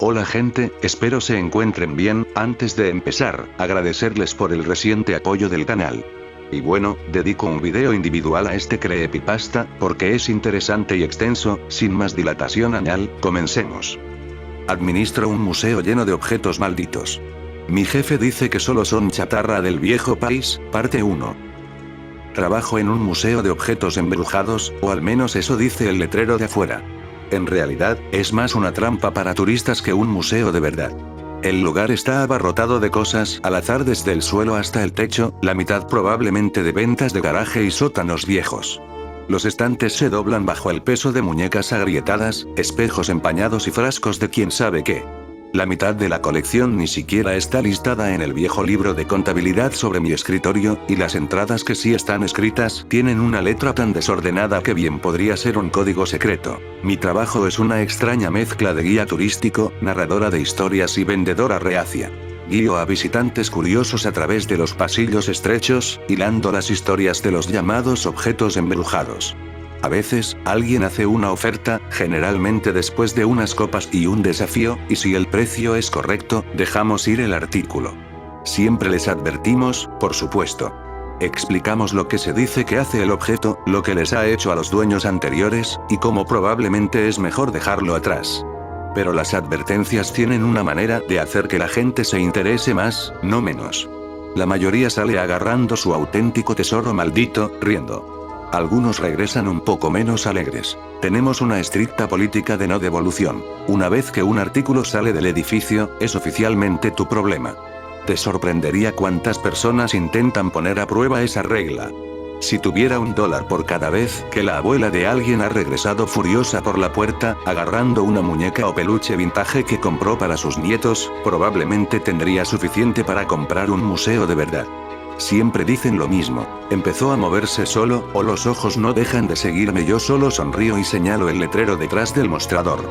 Hola gente, espero se encuentren bien. Antes de empezar, agradecerles por el reciente apoyo del canal. Y bueno, dedico un video individual a este creepypasta, porque es interesante y extenso. Sin más dilatación anal, comencemos. Administro un museo lleno de objetos malditos. Mi jefe dice que solo son chatarra del viejo país, parte 1. Trabajo en un museo de objetos embrujados, o al menos eso dice el letrero de afuera. En realidad, es más una trampa para turistas que un museo de verdad. El lugar está abarrotado de cosas al azar desde el suelo hasta el techo, la mitad probablemente de ventas de garaje y sótanos viejos. Los estantes se doblan bajo el peso de muñecas agrietadas, espejos empañados y frascos de quién sabe qué. La mitad de la colección ni siquiera está listada en el viejo libro de contabilidad sobre mi escritorio, y las entradas que sí están escritas tienen una letra tan desordenada que bien podría ser un código secreto. Mi trabajo es una extraña mezcla de guía turístico, narradora de historias y vendedora reacia. Guío a visitantes curiosos a través de los pasillos estrechos, hilando las historias de los llamados objetos embrujados. A veces, alguien hace una oferta, generalmente después de unas copas y un desafío, y si el precio es correcto, dejamos ir el artículo. Siempre les advertimos, por supuesto. Explicamos lo que se dice que hace el objeto, lo que les ha hecho a los dueños anteriores, y cómo probablemente es mejor dejarlo atrás. Pero las advertencias tienen una manera de hacer que la gente se interese más, no menos. La mayoría sale agarrando su auténtico tesoro maldito, riendo. Algunos regresan un poco menos alegres. Tenemos una estricta política de no devolución. Una vez que un artículo sale del edificio, es oficialmente tu problema. Te sorprendería cuántas personas intentan poner a prueba esa regla. Si tuviera $1 por cada vez que la abuela de alguien ha regresado furiosa por la puerta, agarrando una muñeca o peluche vintage que compró para sus nietos, probablemente tendría suficiente para comprar un museo de verdad. Siempre dicen lo mismo, empezó a moverse solo, o los ojos no dejan de seguirme. Yo solo sonrío y señalo el letrero detrás del mostrador.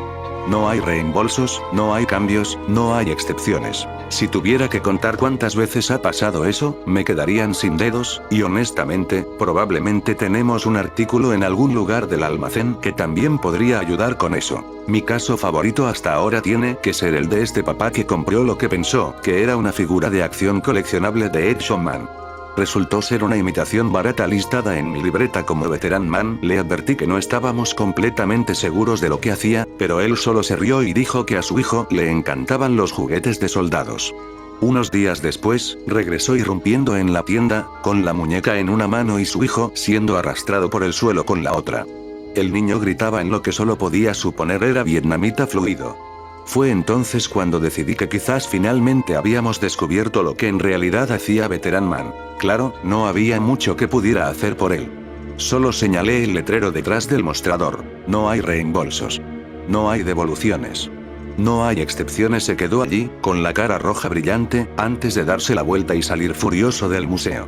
No hay reembolsos, no hay cambios, no hay excepciones. Si tuviera que contar cuántas veces ha pasado eso, me quedarían sin dedos, y honestamente, probablemente tenemos un artículo en algún lugar del almacén que también podría ayudar con eso. Mi caso favorito hasta ahora tiene que ser el de este papá que compró lo que pensó que era una figura de acción coleccionable de Action Man. Resultó ser una imitación barata listada en mi libreta como Veteran Man. Le advertí que no estábamos completamente seguros de lo que hacía, pero él solo se rió y dijo que a su hijo le encantaban los juguetes de soldados. Unos días después, regresó irrumpiendo en la tienda, con la muñeca en una mano y su hijo siendo arrastrado por el suelo con la otra. El niño gritaba en lo que solo podía suponer era vietnamita fluido. Fue entonces cuando decidí que quizás finalmente habíamos descubierto lo que en realidad hacía Veteran Man. Claro, no había mucho que pudiera hacer por él. Solo señalé el letrero detrás del mostrador. No hay reembolsos. No hay devoluciones. No hay excepciones. Se quedó allí, con la cara roja brillante, antes de darse la vuelta y salir furioso del museo.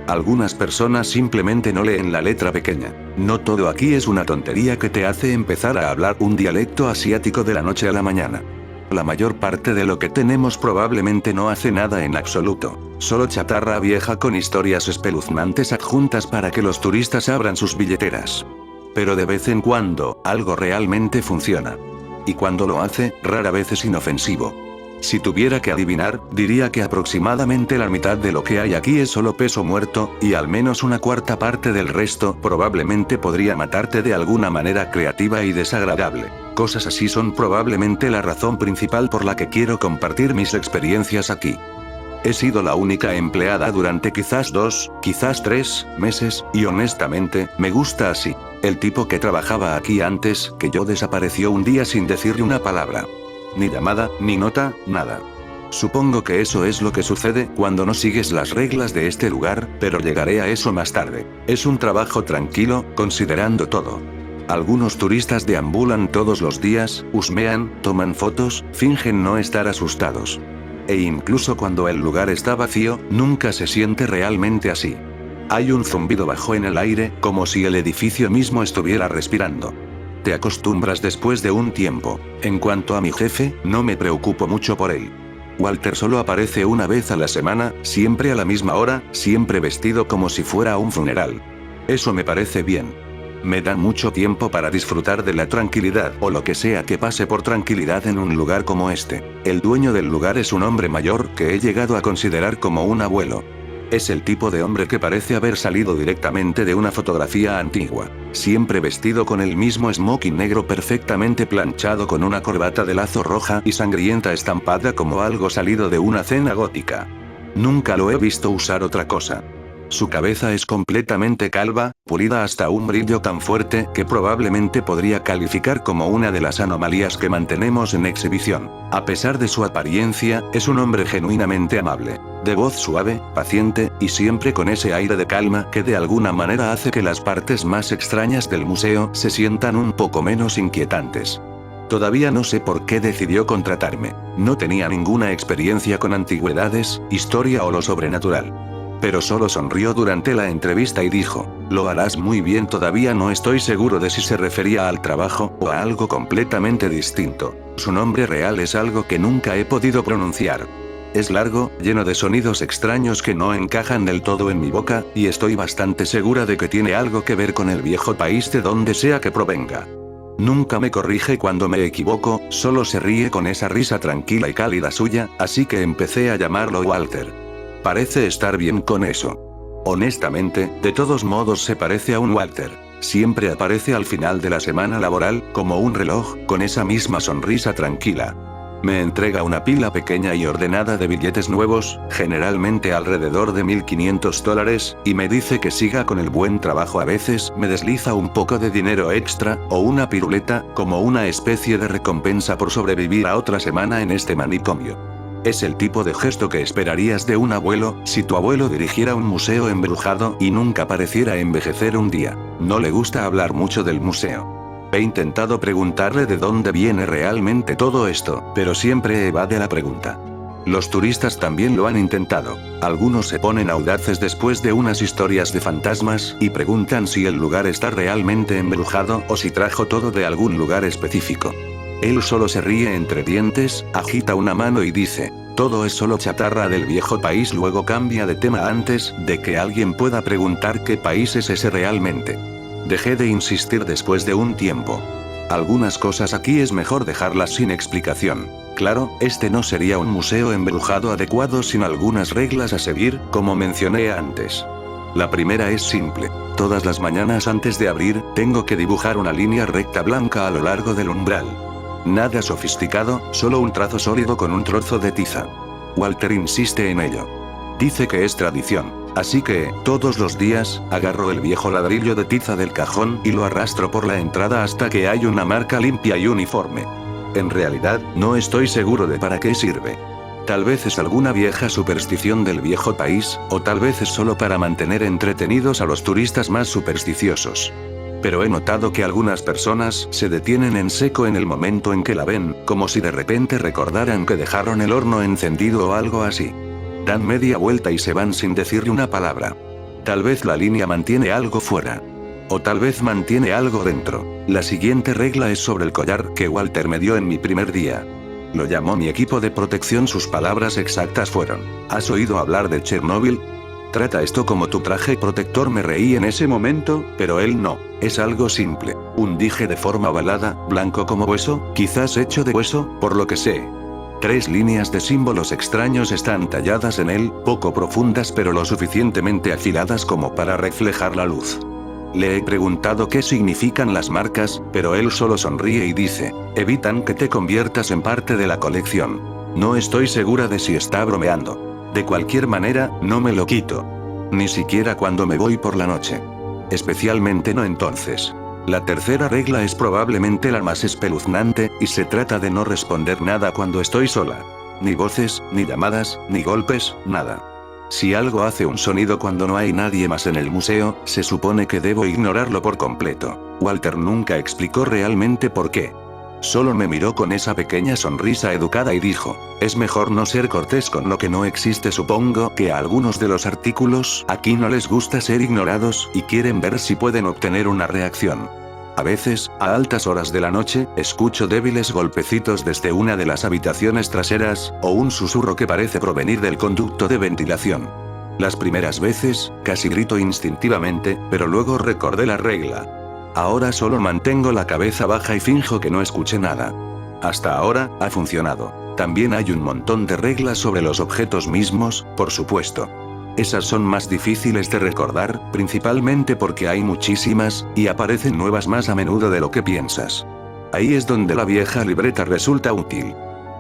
Algunas personas simplemente no leen la letra pequeña. No todo aquí es una tontería que te hace empezar a hablar un dialecto asiático de la noche a la mañana. La mayor parte de lo que tenemos probablemente no hace nada en absoluto. Solo chatarra vieja con historias espeluznantes adjuntas para que los turistas abran sus billeteras. Pero de vez en cuando, algo realmente funciona. Y cuando lo hace, rara vez es inofensivo. Si tuviera que adivinar, diría que aproximadamente la mitad de lo que hay aquí es solo peso muerto, y al menos una cuarta parte del resto probablemente podría matarte de alguna manera creativa y desagradable. Cosas así son probablemente la razón principal por la que quiero compartir mis experiencias aquí. He sido la única empleada durante quizás 2, quizás 3 meses, y honestamente, me gusta así. El tipo que trabajaba aquí antes que yo desapareció un día sin decirle una palabra. Ni llamada, ni nota, nada. Supongo que eso es lo que sucede cuando no sigues las reglas de este lugar, pero llegaré a eso más tarde. Es un trabajo tranquilo, considerando todo. Algunos turistas deambulan todos los días, husmean, toman fotos, fingen no estar asustados. E incluso cuando el lugar está vacío, nunca se siente realmente así. Hay un zumbido bajo en el aire, como si el edificio mismo estuviera respirando. Te acostumbras después de un tiempo. En cuanto a mi jefe, no me preocupo mucho por él. Walter solo aparece una vez a la semana, siempre a la misma hora, siempre vestido como si fuera un funeral. Eso me parece bien. Me da mucho tiempo para disfrutar de la tranquilidad o lo que sea que pase por tranquilidad en un lugar como este. El dueño del lugar es un hombre mayor que he llegado a considerar como un abuelo. Es el tipo de hombre que parece haber salido directamente de una fotografía antigua. Siempre vestido con el mismo smoking negro perfectamente planchado con una corbata de lazo roja y sangrienta estampada como algo salido de una cena gótica. Nunca lo he visto usar otra cosa. Su cabeza es completamente calva, pulida hasta un brillo tan fuerte que probablemente podría calificar como una de las anomalías que mantenemos en exhibición. A pesar de su apariencia, es un hombre genuinamente amable. De voz suave, paciente, y siempre con ese aire de calma que de alguna manera hace que las partes más extrañas del museo se sientan un poco menos inquietantes. Todavía no sé por qué decidió contratarme. No tenía ninguna experiencia con antigüedades, historia o lo sobrenatural. Pero solo sonrió durante la entrevista y dijo, lo harás muy bien. Todavía no estoy seguro de si se refería al trabajo o a algo completamente distinto. Su nombre real es algo que nunca he podido pronunciar. Es largo, lleno de sonidos extraños que no encajan del todo en mi boca, y estoy bastante segura de que tiene algo que ver con el viejo país de donde sea que provenga. Nunca me corrige cuando me equivoco, solo se ríe con esa risa tranquila y cálida suya, así que empecé a llamarlo Walter. Parece estar bien con eso. Honestamente, de todos modos se parece a un Walter. Siempre aparece al final de la semana laboral, como un reloj, con esa misma sonrisa tranquila. Me entrega una pila pequeña y ordenada de billetes nuevos, generalmente alrededor de $1500, y me dice que siga con el buen trabajo. A veces me desliza un poco de dinero extra, o una piruleta, como una especie de recompensa por sobrevivir a otra semana en este manicomio. Es el tipo de gesto que esperarías de un abuelo, si tu abuelo dirigiera un museo embrujado y nunca pareciera envejecer un día. No le gusta hablar mucho del museo. He intentado preguntarle de dónde viene realmente todo esto, pero siempre evade la pregunta. Los turistas también lo han intentado. Algunos se ponen audaces después de unas historias de fantasmas y preguntan si el lugar está realmente embrujado o si trajo todo de algún lugar específico. Él solo se ríe entre dientes, agita una mano y dice, todo es solo chatarra del viejo país. Luego cambia de tema antes de que alguien pueda preguntar qué país es ese realmente. Dejé de insistir después de un tiempo. Algunas cosas aquí es mejor dejarlas sin explicación. Claro, este no sería un museo embrujado adecuado sin algunas reglas a seguir, como mencioné antes. La primera es simple. Todas las mañanas antes de abrir, tengo que dibujar una línea recta blanca a lo largo del umbral. Nada sofisticado, solo un trazo sólido con un trozo de tiza. Walter insiste en ello. Dice que es tradición. Así que, todos los días, agarro el viejo ladrillo de tiza del cajón y lo arrastro por la entrada hasta que hay una marca limpia y uniforme. En realidad, no estoy seguro de para qué sirve. Tal vez es alguna vieja superstición del viejo país, o tal vez es solo para mantener entretenidos a los turistas más supersticiosos. Pero he notado que algunas personas se detienen en seco en el momento en que la ven, como si de repente recordaran que dejaron el horno encendido o algo así. Dan media vuelta y se van sin decirle una palabra. Tal vez la línea mantiene algo fuera. O tal vez mantiene algo dentro. La siguiente regla es sobre el collar que Walter me dio en mi primer día. Lo llamó mi equipo de protección. Sus palabras exactas fueron: ¿has oído hablar de Chernóbil? Trata esto como tu traje protector. Me reí en ese momento, pero él no. Es algo simple. Un dije de forma ovalada, blanco como hueso, quizás hecho de hueso, por lo que sé. 3 líneas de símbolos extraños están talladas en él, poco profundas pero lo suficientemente afiladas como para reflejar la luz. Le he preguntado qué significan las marcas, pero él solo sonríe y dice, evitan que te conviertas en parte de la colección. No estoy segura de si está bromeando. De cualquier manera, no me lo quito. Ni siquiera cuando me voy por la noche. Especialmente no entonces. La tercera regla es probablemente la más espeluznante, y se trata de no responder nada cuando estoy sola. Ni voces, ni llamadas, ni golpes, nada. Si algo hace un sonido cuando no hay nadie más en el museo, se supone que debo ignorarlo por completo. Walter nunca explicó realmente por qué. Solo me miró con esa pequeña sonrisa educada y dijo, es mejor no ser cortés con lo que no existe. Supongo que a algunos de los artículos aquí no les gusta ser ignorados y quieren ver si pueden obtener una reacción. A veces, a altas horas de la noche, escucho débiles golpecitos desde una de las habitaciones traseras, o un susurro que parece provenir del conducto de ventilación. Las primeras veces, casi grito instintivamente, pero luego recordé la regla. Ahora solo mantengo la cabeza baja y finjo que no escuché nada. Hasta ahora, ha funcionado. También hay un montón de reglas sobre los objetos mismos, por supuesto. Esas son más difíciles de recordar, principalmente porque hay muchísimas, y aparecen nuevas más a menudo de lo que piensas. Ahí es donde la vieja libreta resulta útil.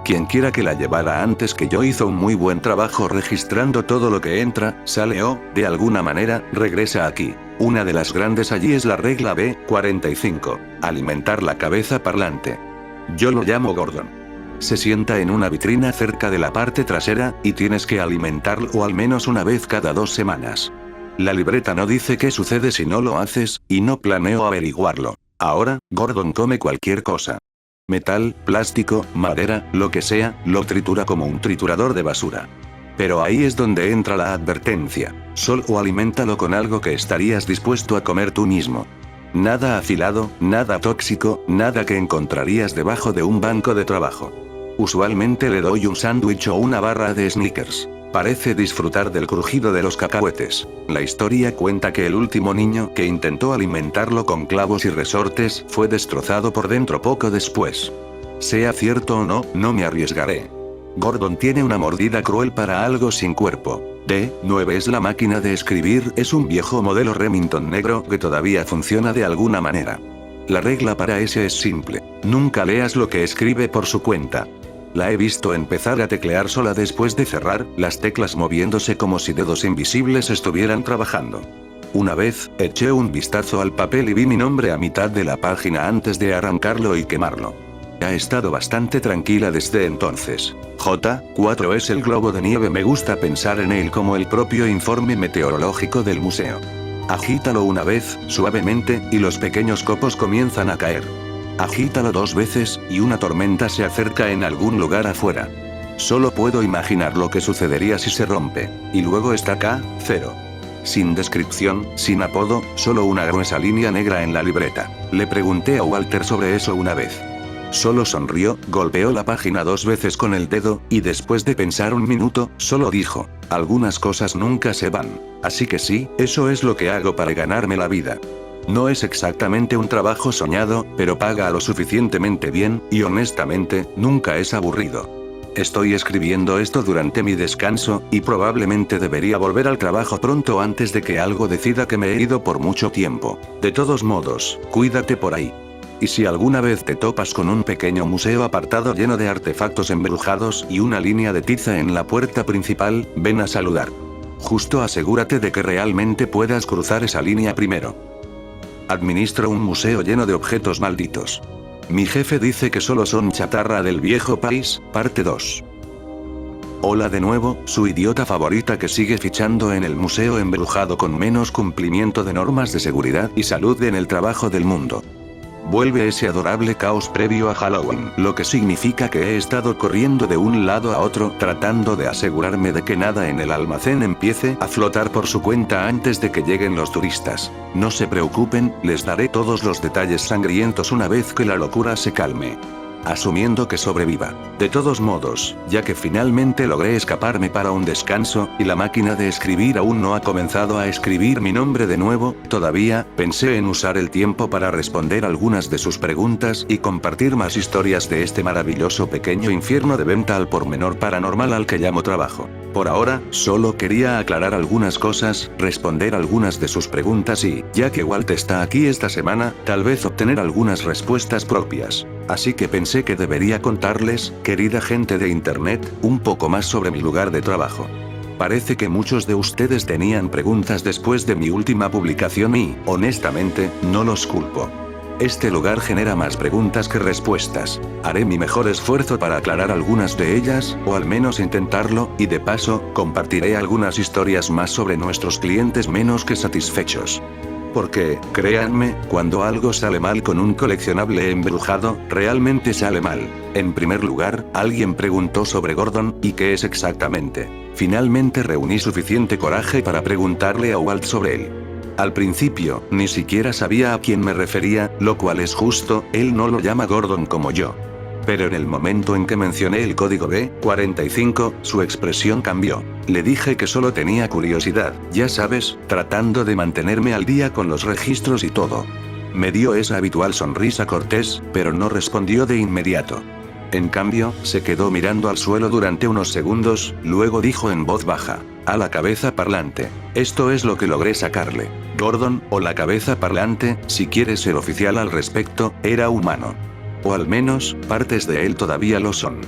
Quien quiera que la llevara antes que yo hizo un muy buen trabajo registrando todo lo que entra, sale o, de alguna manera, regresa aquí. Una de las grandes allí es la regla B45, alimentar la cabeza parlante. Yo lo llamo Gordon. Se sienta en una vitrina cerca de la parte trasera, y tienes que alimentarlo al menos una vez cada 2 semanas. La libreta no dice qué sucede si no lo haces, y no planeo averiguarlo. Ahora, Gordon come cualquier cosa. Metal, plástico, madera, lo que sea, lo tritura como un triturador de basura. Pero ahí es donde entra la advertencia. Solo aliméntalo con algo que estarías dispuesto a comer tú mismo. Nada afilado, nada tóxico, nada que encontrarías debajo de un banco de trabajo. Usualmente le doy un sándwich o una barra de Snickers. Parece disfrutar del crujido de los cacahuetes. La historia cuenta que el último niño que intentó alimentarlo con clavos y resortes fue destrozado por dentro poco después. Sea cierto o no, no me arriesgaré. Gordon tiene una mordida cruel para algo sin cuerpo. D9 es la máquina de escribir, es un viejo modelo Remington negro que todavía funciona de alguna manera. La regla para ese es simple. Nunca leas lo que escribe por su cuenta. La he visto empezar a teclear sola después de cerrar, las teclas moviéndose como si dedos invisibles estuvieran trabajando. Una vez, eché un vistazo al papel y vi mi nombre a mitad de la página antes de arrancarlo y quemarlo. Ha estado bastante tranquila desde entonces. J4 es el globo de nieve, me gusta pensar en él como el propio informe meteorológico del museo. Agítalo una vez, suavemente, y los pequeños copos comienzan a caer. Agítalo 2 veces, y una tormenta se acerca en algún lugar afuera. Solo puedo imaginar lo que sucedería si se rompe. Y luego está K0. Sin descripción, sin apodo, solo una gruesa línea negra en la libreta. Le pregunté a Walter sobre eso una vez. Solo sonrió, golpeó la página 2 veces con el dedo, y después de pensar un minuto, solo dijo, algunas cosas nunca se van. Así que sí, eso es lo que hago para ganarme la vida. No es exactamente un trabajo soñado, pero paga lo suficientemente bien, y honestamente, nunca es aburrido. Estoy escribiendo esto durante mi descanso, y probablemente debería volver al trabajo pronto antes de que algo decida que me he ido por mucho tiempo. De todos modos, cuídate por ahí. Y si alguna vez te topas con un pequeño museo apartado lleno de artefactos embrujados y una línea de tiza en la puerta principal, ven a saludar. Justo asegúrate de que realmente puedas cruzar esa línea primero. Administro un museo lleno de objetos malditos. Mi jefe dice que solo son chatarra del viejo país, parte 2. Hola de nuevo, su idiota favorita que sigue fichando en el museo embrujado con menos cumplimiento de normas de seguridad y salud en el trabajo del mundo. Vuelve ese adorable caos previo a Halloween, lo que significa que he estado corriendo de un lado a otro tratando de asegurarme de que nada en el almacén empiece a flotar por su cuenta antes de que lleguen los turistas. No se preocupen, les daré todos los detalles sangrientos una vez que la locura se calme. Asumiendo que sobreviva. De todos modos, ya que finalmente logré escaparme para un descanso, y la máquina de escribir aún no ha comenzado a escribir mi nombre de nuevo, todavía, pensé en usar el tiempo para responder algunas de sus preguntas y compartir más historias de este maravilloso pequeño infierno de venta al por menor paranormal al que llamo trabajo. Por ahora, solo quería aclarar algunas cosas, responder algunas de sus preguntas y, ya que Walt está aquí esta semana, tal vez obtener algunas respuestas propias. Así que pensé que debería contarles, querida gente de internet, un poco más sobre mi lugar de trabajo. Parece que muchos de ustedes tenían preguntas después de mi última publicación y, honestamente, no los culpo. Este lugar genera más preguntas que respuestas. Haré mi mejor esfuerzo para aclarar algunas de ellas, o al menos intentarlo, y de paso, compartiré algunas historias más sobre nuestros clientes menos que satisfechos. Porque, créanme, cuando algo sale mal con un coleccionable embrujado, realmente sale mal. En primer lugar, alguien preguntó sobre Gordon, ¿y qué es exactamente? Finalmente reuní suficiente coraje para preguntarle a Walt sobre él. Al principio, ni siquiera sabía a quién me refería, lo cual es justo, él no lo llama Gordon como yo. Pero en el momento en que mencioné el código B45, su expresión cambió. Le dije que solo tenía curiosidad, ya sabes, tratando de mantenerme al día con los registros y todo. Me dio esa habitual sonrisa cortés, pero no respondió de inmediato. En cambio, se quedó mirando al suelo durante unos segundos, luego dijo en voz baja: a la cabeza parlante. Esto es lo que logré sacarle. Gordon, o la cabeza parlante, si quieres ser oficial al respecto, era humano. O al menos, partes de él todavía lo son.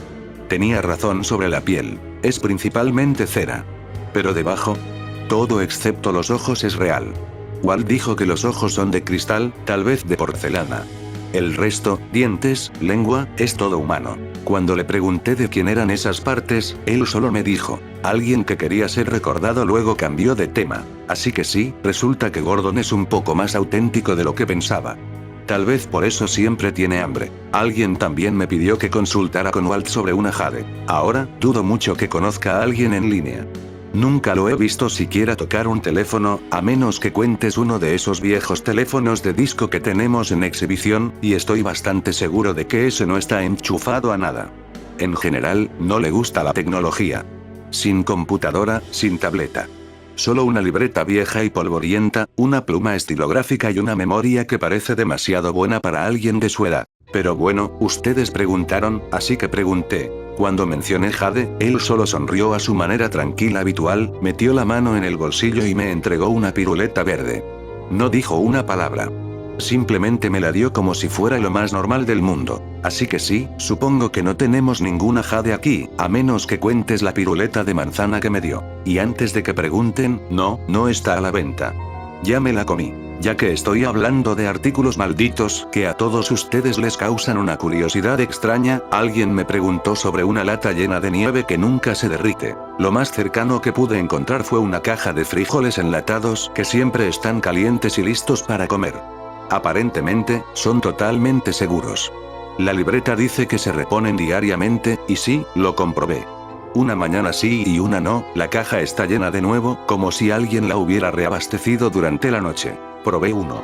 Tenía razón sobre la piel. Es principalmente cera. Pero debajo, todo excepto los ojos es real. Walt dijo que los ojos son de cristal, tal vez de porcelana. El resto, dientes, lengua, es todo humano. Cuando le pregunté de quién eran esas partes, él solo me dijo: alguien que quería ser recordado. Luego cambió de tema. Así que sí, resulta que Gordon es un poco más auténtico de lo que pensaba. Tal vez por eso siempre tiene hambre. Alguien también me pidió que consultara con Walt sobre una jade. Ahora, dudo mucho que conozca a alguien en línea. Nunca lo he visto siquiera tocar un teléfono, a menos que cuentes uno de esos viejos teléfonos de disco que tenemos en exhibición, y estoy bastante seguro de que ese no está enchufado a nada. En general, no le gusta la tecnología. Sin computadora, sin tableta. Solo una libreta vieja y polvorienta, una pluma estilográfica y una memoria que parece demasiado buena para alguien de su edad. Pero bueno, ustedes preguntaron, así que pregunté. Cuando mencioné jade, él solo sonrió a su manera tranquila habitual, metió la mano en el bolsillo y me entregó una piruleta verde. No dijo una palabra. Simplemente me la dio como si fuera lo más normal del mundo. Así que sí, supongo que no tenemos ninguna jade aquí, a menos que cuentes la piruleta de manzana que me dio. Y antes de que pregunten, no está a la venta. Ya me la comí. Ya que estoy hablando de artículos malditos que a todos ustedes les causan una curiosidad extraña, alguien me preguntó sobre una lata llena de nieve que nunca se derrite. Lo más cercano que pude encontrar fue una caja de frijoles enlatados que siempre están calientes y listos para comer. Aparentemente, son totalmente seguros. La libreta dice que se reponen diariamente, y sí, lo comprobé. Una mañana sí y una no, la caja está llena de nuevo, como si alguien la hubiera reabastecido durante la noche. Probé uno.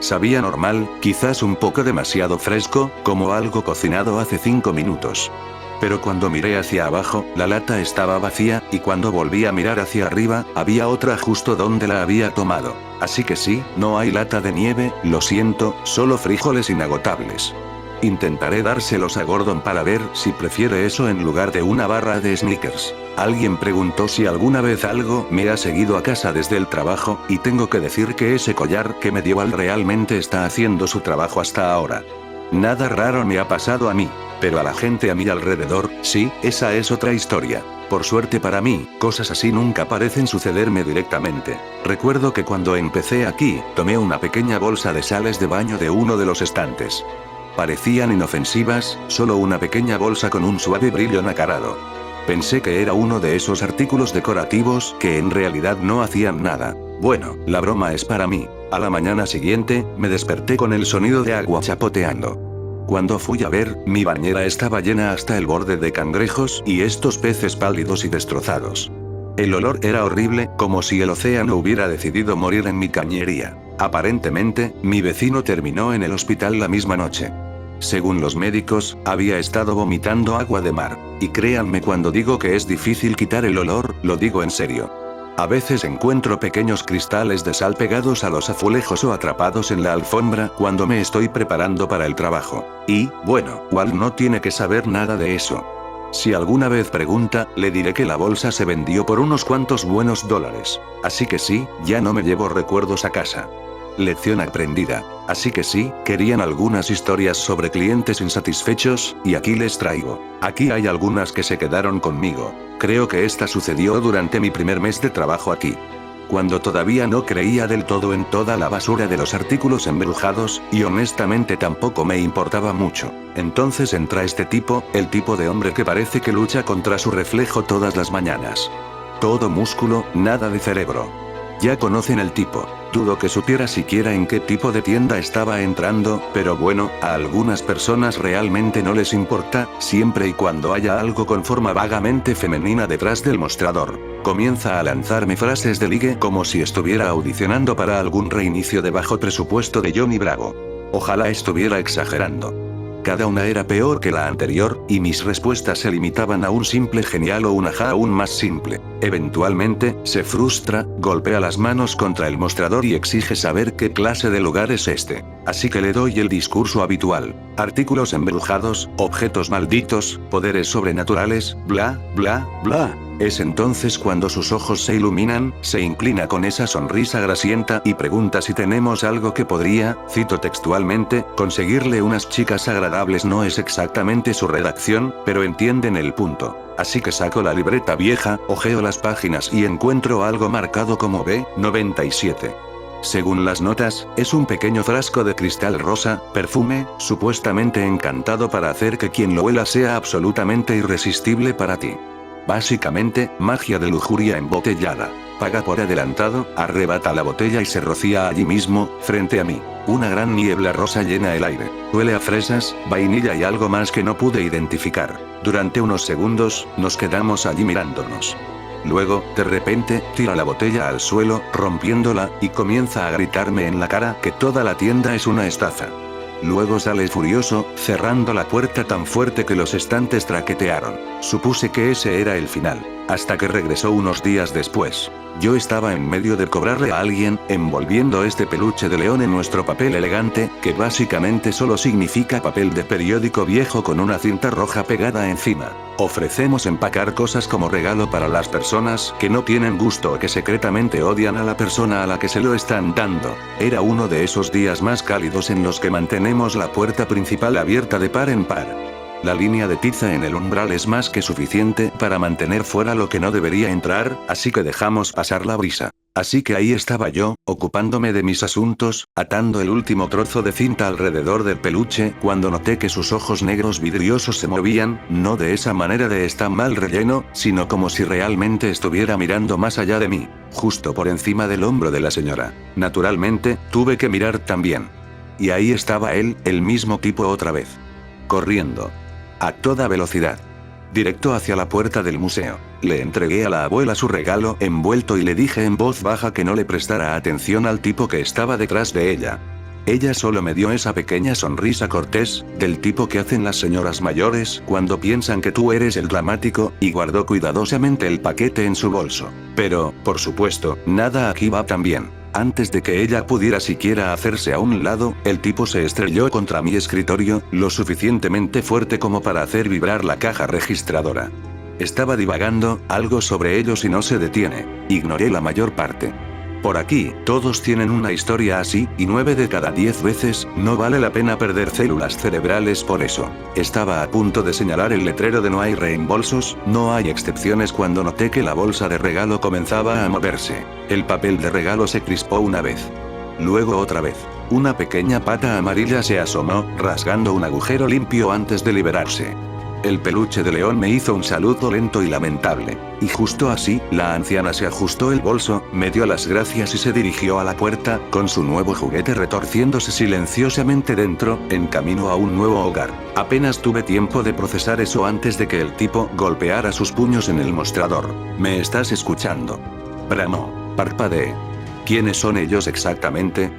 Sabía normal, quizás un poco demasiado fresco, como algo cocinado hace 5 minutos. Pero cuando miré hacia abajo, la lata estaba vacía, y cuando volví a mirar hacia arriba, había otra justo donde la había tomado. Así que sí, no hay lata de nieve, lo siento, solo frijoles inagotables. Intentaré dárselos a Gordon para ver si prefiere eso en lugar de una barra de Snickers. Alguien preguntó si alguna vez algo me ha seguido a casa desde el trabajo, y tengo que decir que ese collar que me dio Walt realmente está haciendo su trabajo hasta ahora. Nada raro me ha pasado a mí, pero a la gente a mi alrededor, sí, esa es otra historia. Por suerte para mí, cosas así nunca parecen sucederme directamente. Recuerdo que cuando empecé aquí, tomé una pequeña bolsa de sales de baño de uno de los estantes. Parecían inofensivas, solo una pequeña bolsa con un suave brillo nacarado. Pensé que era uno de esos artículos decorativos que en realidad no hacían nada. Bueno, la broma es para mí. A la mañana siguiente, me desperté con el sonido de agua chapoteando. Cuando fui a ver, mi bañera estaba llena hasta el borde de cangrejos y estos peces pálidos y destrozados. El olor era horrible, como si el océano hubiera decidido morir en mi cañería. Aparentemente, mi vecino terminó en el hospital la misma noche. Según los médicos, había estado vomitando agua de mar. Y créanme cuando digo que es difícil quitar el olor, lo digo en serio. A veces encuentro pequeños cristales de sal pegados a los azulejos o atrapados en la alfombra cuando me estoy preparando para el trabajo. Y, bueno, Walt no tiene que saber nada de eso. Si alguna vez pregunta, le diré que la bolsa se vendió por unos cuantos buenos dólares. Así que sí, ya no me llevo recuerdos a casa. Lección aprendida. Así que sí, querían algunas historias sobre clientes insatisfechos, y aquí les traigo. Aquí hay algunas que se quedaron conmigo. Creo que esta sucedió durante mi primer mes de trabajo aquí. Cuando todavía no creía del todo en toda la basura de los artículos embrujados, y honestamente tampoco me importaba mucho. Entonces entra este tipo, el tipo de hombre que parece que lucha contra su reflejo todas las mañanas. Todo músculo, nada de cerebro. Ya conocen el tipo. Dudo que supiera siquiera en qué tipo de tienda estaba entrando, pero bueno, a algunas personas realmente no les importa, siempre y cuando haya algo con forma vagamente femenina detrás del mostrador. Comienza a lanzarme frases de ligue como si estuviera audicionando para algún reinicio de bajo presupuesto de Johnny Bravo. Ojalá estuviera exagerando. Cada una era peor que la anterior, y mis respuestas se limitaban a un simple genial o un ajá aún más simple. Eventualmente, se frustra, golpea las manos contra el mostrador y exige saber qué clase de lugar es este. Así que le doy el discurso habitual. Artículos embrujados, objetos malditos, poderes sobrenaturales, bla, bla, bla. Es entonces cuando sus ojos se iluminan, se inclina con esa sonrisa grasienta y pregunta si tenemos algo que podría, cito textualmente, conseguirle unas chicas agradables. No es exactamente su redacción, pero entienden el punto. Así que saco la libreta vieja, hojeo las páginas y encuentro algo marcado como B97. Según las notas, es un pequeño frasco de cristal rosa, perfume, supuestamente encantado para hacer que quien lo huela sea absolutamente irresistible para ti. Básicamente, magia de lujuria embotellada. Paga por adelantado, arrebata la botella y se rocía allí mismo, frente a mí. Una gran niebla rosa llena el aire. Huele a fresas, vainilla y algo más que no pude identificar. Durante unos segundos, nos quedamos allí mirándonos. Luego, de repente, tira la botella al suelo, rompiéndola, y comienza a gritarme en la cara que toda la tienda es una estafa. Luego sale furioso, cerrando la puerta tan fuerte que los estantes traquetearon. Supuse que ese era el final, hasta que regresó unos días después. Yo estaba en medio de cobrarle a alguien, envolviendo este peluche de león en nuestro papel elegante, que básicamente solo significa papel de periódico viejo con una cinta roja pegada encima. Ofrecemos empacar cosas como regalo para las personas que no tienen gusto o que secretamente odian a la persona a la que se lo están dando. Era uno de esos días más cálidos en los que mantenemos la puerta principal abierta de par en par. La línea de tiza en el umbral es más que suficiente para mantener fuera lo que no debería entrar, así que dejamos pasar la brisa. Así que ahí estaba yo, ocupándome de mis asuntos, atando el último trozo de cinta alrededor del peluche, cuando noté que sus ojos negros vidriosos se movían, no de esa manera de está mal relleno, sino como si realmente estuviera mirando más allá de mí, justo por encima del hombro de la señora. Naturalmente, tuve que mirar también. Y ahí estaba él, el mismo tipo otra vez. Corriendo. A toda velocidad. Directo hacia la puerta del museo. Le entregué a la abuela su regalo envuelto y le dije en voz baja que no le prestara atención al tipo que estaba detrás de ella. Ella solo me dio esa pequeña sonrisa cortés, del tipo que hacen las señoras mayores cuando piensan que tú eres el dramático, y guardó cuidadosamente el paquete en su bolso. Pero, por supuesto, nada aquí va tan bien. Antes de que ella pudiera siquiera hacerse a un lado, el tipo se estrelló contra mi escritorio, lo suficientemente fuerte como para hacer vibrar la caja registradora. Estaba divagando, algo sobre ellos y no se detiene. Ignoré la mayor parte. Por aquí, todos tienen una historia así, y 9 de cada 10 veces, no vale la pena perder células cerebrales por eso. Estaba a punto de señalar el letrero de no hay reembolsos, no hay excepciones cuando noté que la bolsa de regalo comenzaba a moverse. El papel de regalo se crispó una vez. Luego otra vez. Una pequeña pata amarilla se asomó, rasgando un agujero limpio antes de liberarse. El peluche de león me hizo un saludo lento y lamentable. Y justo así, la anciana se ajustó el bolso, me dio las gracias y se dirigió a la puerta, con su nuevo juguete retorciéndose silenciosamente dentro, en camino a un nuevo hogar. Apenas tuve tiempo de procesar eso antes de que el tipo golpeara sus puños en el mostrador. ¿Me estás escuchando? Bramó. Parpadeé. ¿Quiénes son ellos exactamente?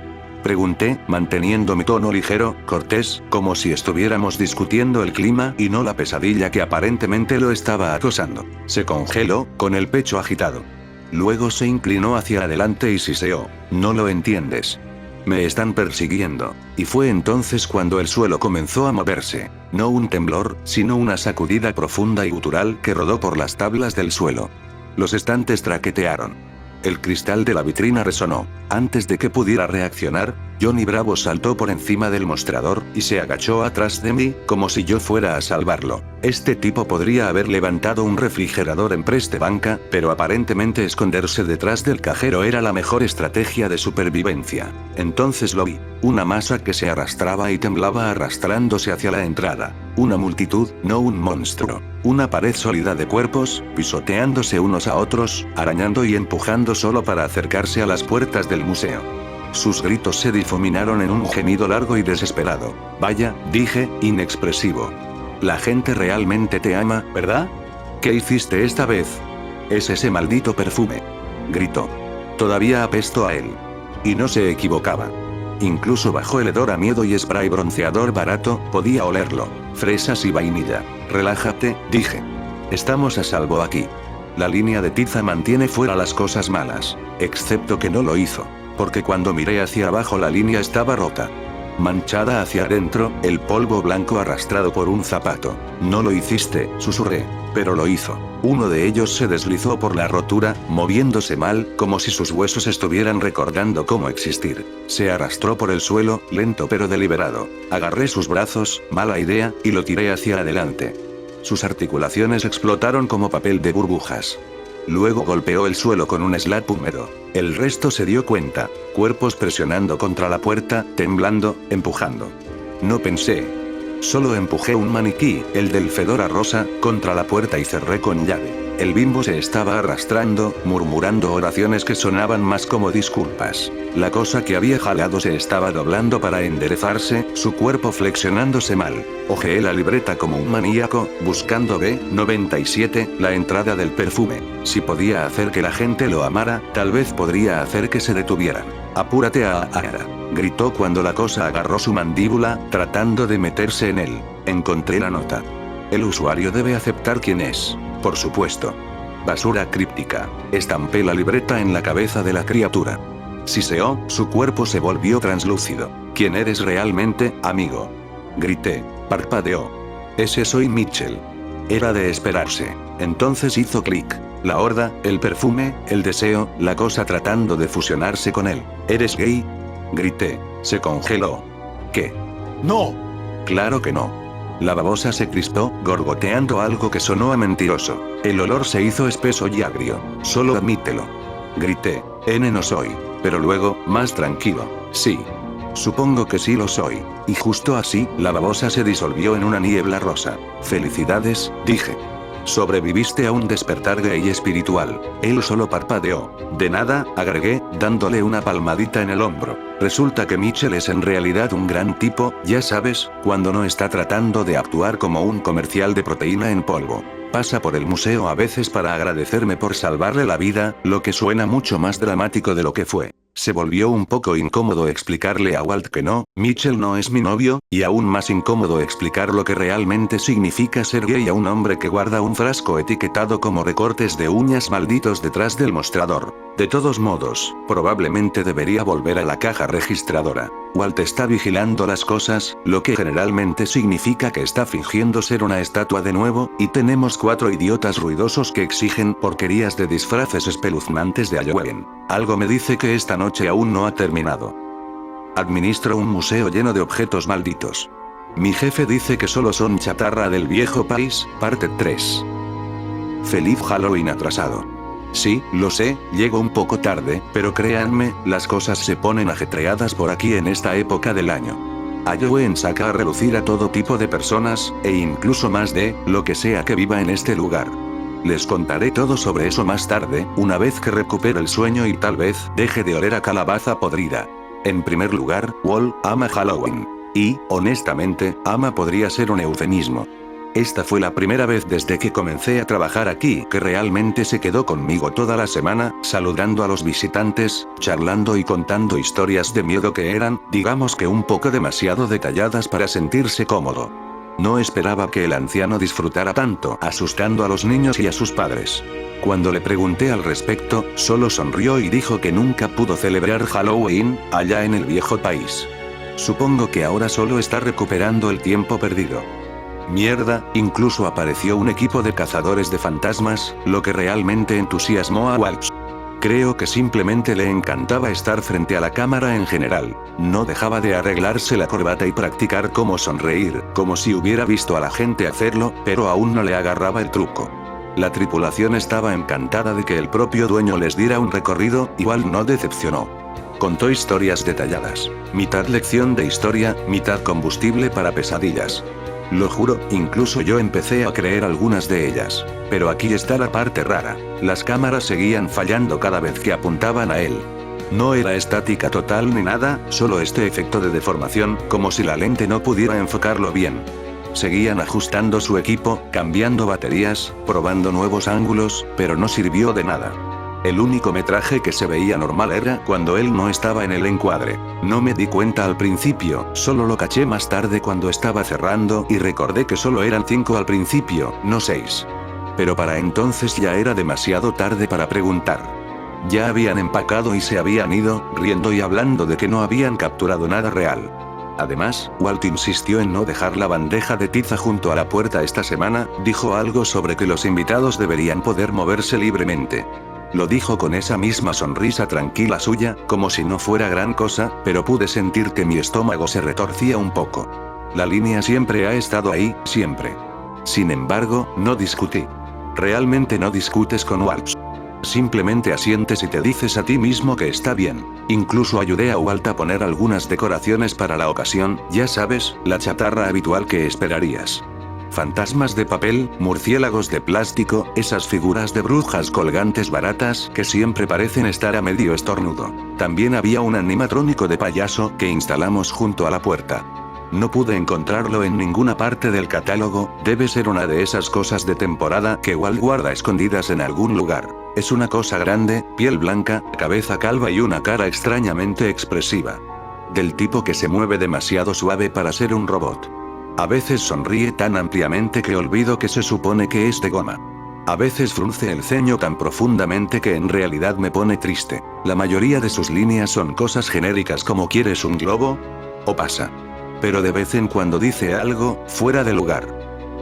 Pregunté, manteniendo mi tono ligero, cortés, como si estuviéramos discutiendo el clima y no la pesadilla que aparentemente lo estaba acosando. Se congeló, con el pecho agitado. Luego se inclinó hacia adelante y siseó. No lo entiendes. Me están persiguiendo. Y fue entonces cuando el suelo comenzó a moverse. No un temblor, sino una sacudida profunda y gutural que rodó por las tablas del suelo. Los estantes traquetearon. El cristal de la vitrina resonó. Antes de que pudiera reaccionar, Johnny Bravo saltó por encima del mostrador y se agachó atrás de mí, como si yo fuera a salvarlo. Este tipo podría haber levantado un refrigerador en Preste Banca, pero aparentemente esconderse detrás del cajero era la mejor estrategia de supervivencia. Entonces lo vi. Una masa que se arrastraba y temblaba arrastrándose hacia la entrada. Una multitud, no un monstruo. Una pared sólida de cuerpos, pisoteándose unos a otros, arañando y empujando solo para acercarse a las puertas del museo. Sus gritos se difuminaron en un gemido largo y desesperado. Vaya, dije, inexpresivo. La gente realmente te ama, ¿verdad? ¿Qué hiciste esta vez? Es ese maldito perfume. Gritó. Todavía apesto a él. Y no se equivocaba. Incluso bajo el hedor a miedo y spray bronceador barato, podía olerlo. Fresas y vainilla. Relájate, dije. Estamos a salvo aquí. La línea de tiza mantiene fuera las cosas malas. Excepto que no lo hizo. Porque cuando miré hacia abajo la línea estaba rota. Manchada hacia adentro, el polvo blanco arrastrado por un zapato. No lo hiciste, susurré. Pero lo hizo. Uno de ellos se deslizó por la rotura, moviéndose mal, como si sus huesos estuvieran recordando cómo existir. Se arrastró por el suelo, lento pero deliberado. Agarré sus brazos, mala idea, y lo tiré hacia adelante. Sus articulaciones explotaron como papel de burbujas. Luego golpeó el suelo con un slap húmedo. El resto se dio cuenta. Cuerpos presionando contra la puerta, temblando, empujando. No pensé. Solo empujé un maniquí, el del fedora rosa, contra la puerta y cerré con llave. El bimbo se estaba arrastrando, murmurando oraciones que sonaban más como disculpas. La cosa que había jalado se estaba doblando para enderezarse, su cuerpo flexionándose mal. Ojeé la libreta como un maníaco, buscando B97, la entrada del perfume. Si podía hacer que la gente lo amara, tal vez podría hacer que se detuvieran. Apúrate a Ara. Gritó cuando la cosa agarró su mandíbula, tratando de meterse en él. Encontré la nota. El usuario debe aceptar quién es. Por supuesto. Basura críptica. Estampé la libreta en la cabeza de la criatura. Siseó, su cuerpo se volvió translúcido. ¿Quién eres realmente, amigo? Grité. Parpadeó. Ese soy Mitchell. Era de esperarse. Entonces hizo clic. La horda, el perfume, el deseo, la cosa tratando de fusionarse con él. ¿Eres gay? Grité. Se congeló. ¿Qué? ¡No! Claro que no. La babosa se crispó, gorgoteando algo que sonó a mentiroso. El olor se hizo espeso y agrio. Solo admítelo. Grité. No soy. Pero luego, más tranquilo. Sí. Supongo que sí lo soy. Y justo así, la babosa se disolvió en una niebla rosa. Felicidades, dije. Sobreviviste a un despertar gay espiritual. Él solo parpadeó. De nada, agregué, dándole una palmadita en el hombro. Resulta que Mitchell es en realidad un gran tipo, ya sabes, cuando no está tratando de actuar como un comercial de proteína en polvo. Pasa por el museo a veces para agradecerme por salvarle la vida, lo que suena mucho más dramático de lo que fue. Se volvió un poco incómodo explicarle a Walt que no, Mitchell no es mi novio, y aún más incómodo explicar lo que realmente significa ser gay a un hombre que guarda un frasco etiquetado como recortes de uñas malditos detrás del mostrador. De todos modos, probablemente debería volver a la caja registradora. Walt está vigilando las cosas, lo que generalmente significa que está fingiendo ser una estatua de nuevo, y tenemos 4 idiotas ruidosos que exigen porquerías de disfraces espeluznantes de Halloween. Algo me dice que esta noche aún no ha terminado. Administro un museo lleno de objetos malditos. Mi jefe dice que solo son chatarra del viejo país, parte 3. Feliz Halloween atrasado. Sí, lo sé, llego un poco tarde, pero créanme, las cosas se ponen ajetreadas por aquí en esta época del año. Halloween saca a relucir a todo tipo de personas, e incluso más de, lo que sea que viva en este lugar. Les contaré todo sobre eso más tarde, una vez que recupere el sueño y tal vez, deje de oler a calabaza podrida. En primer lugar, Walt ama Halloween. Y, honestamente, ama podría ser un eufemismo. Esta fue la primera vez desde que comencé a trabajar aquí que realmente se quedó conmigo toda la semana, saludando a los visitantes, charlando y contando historias de miedo que eran, digamos que un poco demasiado detalladas para sentirse cómodo. No esperaba que el anciano disfrutara tanto, asustando a los niños y a sus padres. Cuando le pregunté al respecto, solo sonrió y dijo que nunca pudo celebrar Halloween, allá en el viejo país. Supongo que ahora solo está recuperando el tiempo perdido. Mierda, incluso apareció un equipo de cazadores de fantasmas, lo que realmente entusiasmó a Walsh. Creo que simplemente le encantaba estar frente a la cámara en general. No dejaba de arreglarse la corbata y practicar cómo sonreír, como si hubiera visto a la gente hacerlo, pero aún no le agarraba el truco. La tripulación estaba encantada de que el propio dueño les diera un recorrido, igual no decepcionó. Contó historias detalladas. Mitad lección de historia, mitad combustible para pesadillas. Lo juro, incluso yo empecé a creer algunas de ellas. Pero aquí está la parte rara. Las cámaras seguían fallando cada vez que apuntaban a él. No era estática total ni nada, solo este efecto de deformación, como si la lente no pudiera enfocarlo bien. Seguían ajustando su equipo, cambiando baterías, probando nuevos ángulos, pero no sirvió de nada. El único metraje que se veía normal era cuando él no estaba en el encuadre. No me di cuenta al principio, solo lo caché más tarde cuando estaba cerrando y recordé que solo eran 5 al principio, no 6. Pero para entonces ya era demasiado tarde para preguntar. Ya habían empacado y se habían ido, riendo y hablando de que no habían capturado nada real. Además, Walt insistió en no dejar la bandeja de tiza junto a la puerta esta semana, dijo algo sobre que los invitados deberían poder moverse libremente. Lo dijo con esa misma sonrisa tranquila suya, como si no fuera gran cosa, pero pude sentir que mi estómago se retorcía un poco. La línea siempre ha estado ahí, siempre. Sin embargo, no discutí. Realmente no discutes con Walt. Simplemente asientes y te dices a ti mismo que está bien. Incluso ayudé a Walt a poner algunas decoraciones para la ocasión, ya sabes, la chatarra habitual que esperarías. Fantasmas de papel, murciélagos de plástico, esas figuras de brujas colgantes baratas que siempre parecen estar a medio estornudo. También había un animatrónico de payaso que instalamos junto a la puerta. No pude encontrarlo en ninguna parte del catálogo, debe ser una de esas cosas de temporada que Walt guarda escondidas en algún lugar. Es una cosa grande, piel blanca, cabeza calva y una cara extrañamente expresiva. Del tipo que se mueve demasiado suave para ser un robot. A veces sonríe tan ampliamente que olvido que se supone que es de goma. A veces frunce el ceño tan profundamente que en realidad me pone triste. La mayoría de sus líneas son cosas genéricas como ¿quieres un globo? O pasa. Pero de vez en cuando dice algo, fuera de lugar.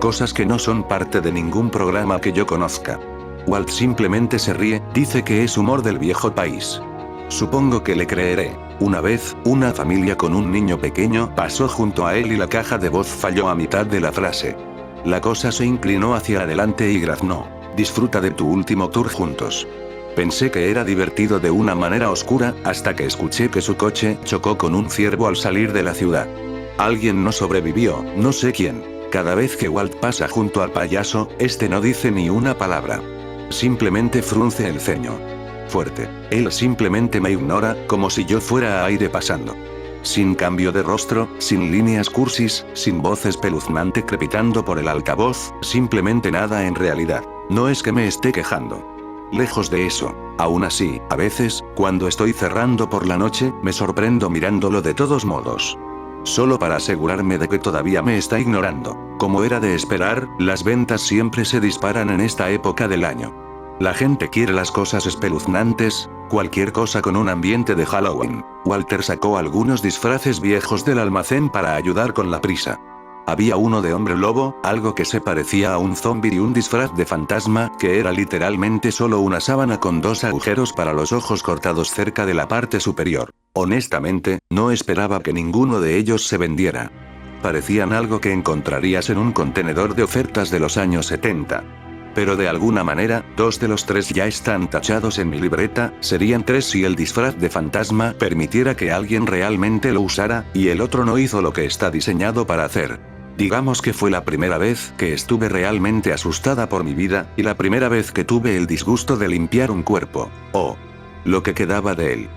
Cosas que no son parte de ningún programa que yo conozca. Walt simplemente se ríe, dice que es humor del viejo país. Supongo que le creeré. Una vez, una familia con un niño pequeño pasó junto a él y la caja de voz falló a mitad de la frase. La cosa se inclinó hacia adelante y graznó. Disfruta de tu último tour juntos. Pensé que era divertido de una manera oscura, hasta que escuché que su coche chocó con un ciervo al salir de la ciudad. Alguien no sobrevivió, no sé quién. Cada vez que Walt pasa junto al payaso, este no dice ni una palabra. Simplemente frunce el ceño. Fuerte. Él simplemente me ignora, como si yo fuera a aire pasando. Sin cambio de rostro, sin líneas cursis, sin voz espeluznante crepitando por el altavoz, simplemente nada en realidad. No es que me esté quejando. Lejos de eso. Aún así, a veces, cuando estoy cerrando por la noche, me sorprendo mirándolo de todos modos. Solo para asegurarme de que todavía me está ignorando. Como era de esperar, las ventas siempre se disparan en esta época del año. La gente quiere las cosas espeluznantes, cualquier cosa con un ambiente de Halloween. Walter sacó algunos disfraces viejos del almacén para ayudar con la prisa. Había uno de hombre lobo, algo que se parecía a un zombie y un disfraz de fantasma, que era literalmente solo una sábana con 2 agujeros para los ojos cortados cerca de la parte superior. Honestamente, no esperaba que ninguno de ellos se vendiera. Parecían algo que encontrarías en un contenedor de ofertas de los años 70. Pero de alguna manera, 2 de los 3 ya están tachados en mi libreta, serían 3 si el disfraz de fantasma permitiera que alguien realmente lo usara, y el otro no hizo lo que está diseñado para hacer. Digamos que fue la primera vez que estuve realmente asustada por mi vida, y la primera vez que tuve el disgusto de limpiar un cuerpo, o lo que quedaba de él.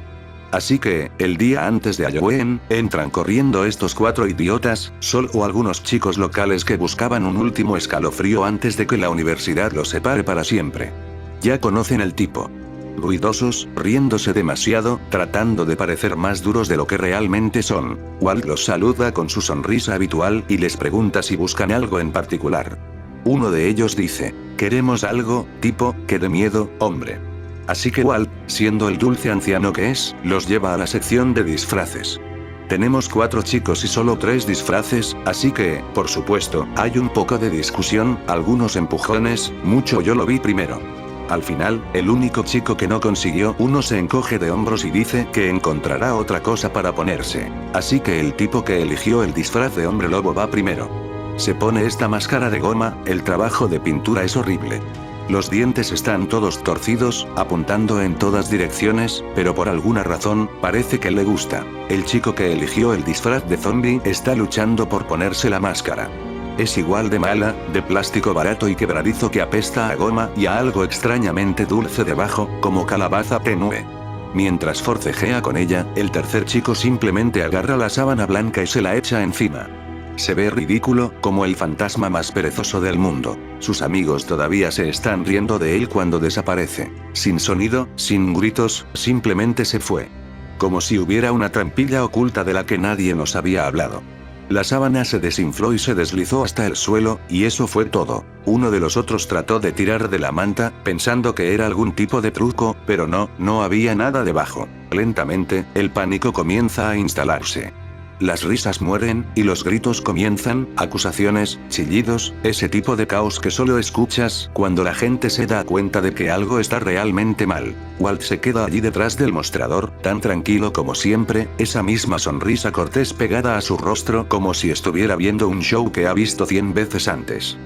Así que, el día antes de Halloween, entran corriendo estos 4 idiotas, solo algunos chicos locales que buscaban un último escalofrío antes de que la universidad los separe para siempre. Ya conocen el tipo. Ruidosos, riéndose demasiado, tratando de parecer más duros de lo que realmente son. Walt los saluda con su sonrisa habitual y les pregunta si buscan algo en particular. Uno de ellos dice, queremos algo, tipo, que de miedo, hombre. Así que Walt, siendo el dulce anciano que es, los lleva a la sección de disfraces. Tenemos 4 chicos y solo 3 disfraces, así que, por supuesto, hay un poco de discusión, algunos empujones, mucho yo lo vi primero. Al final, el único chico que no consiguió uno se encoge de hombros y dice que encontrará otra cosa para ponerse. Así que el tipo que eligió el disfraz de hombre lobo va primero. Se pone esta máscara de goma, el trabajo de pintura es horrible. Los dientes están todos torcidos, apuntando en todas direcciones, pero por alguna razón, parece que le gusta. El chico que eligió el disfraz de zombie está luchando por ponerse la máscara. Es igual de mala, de plástico barato y quebradizo que apesta a goma y a algo extrañamente dulce debajo, como calabaza tenue. Mientras forcejea con ella, el tercer chico simplemente agarra la sábana blanca y se la echa encima. Se ve ridículo, como el fantasma más perezoso del mundo. Sus amigos todavía se están riendo de él cuando desaparece. Sin sonido, sin gritos, simplemente se fue. Como si hubiera una trampilla oculta de la que nadie nos había hablado. La sábana se desinfló y se deslizó hasta el suelo, y eso fue todo. Uno de los otros trató de tirar de la manta, pensando que era algún tipo de truco, pero no había nada debajo. Lentamente, el pánico comienza a instalarse. Las risas mueren, y los gritos comienzan, acusaciones, chillidos, ese tipo de caos que solo escuchas cuando la gente se da cuenta de que algo está realmente mal. Walt se queda allí detrás del mostrador, tan tranquilo como siempre, esa misma sonrisa cortés pegada a su rostro como si estuviera viendo un show que ha visto 100 veces antes.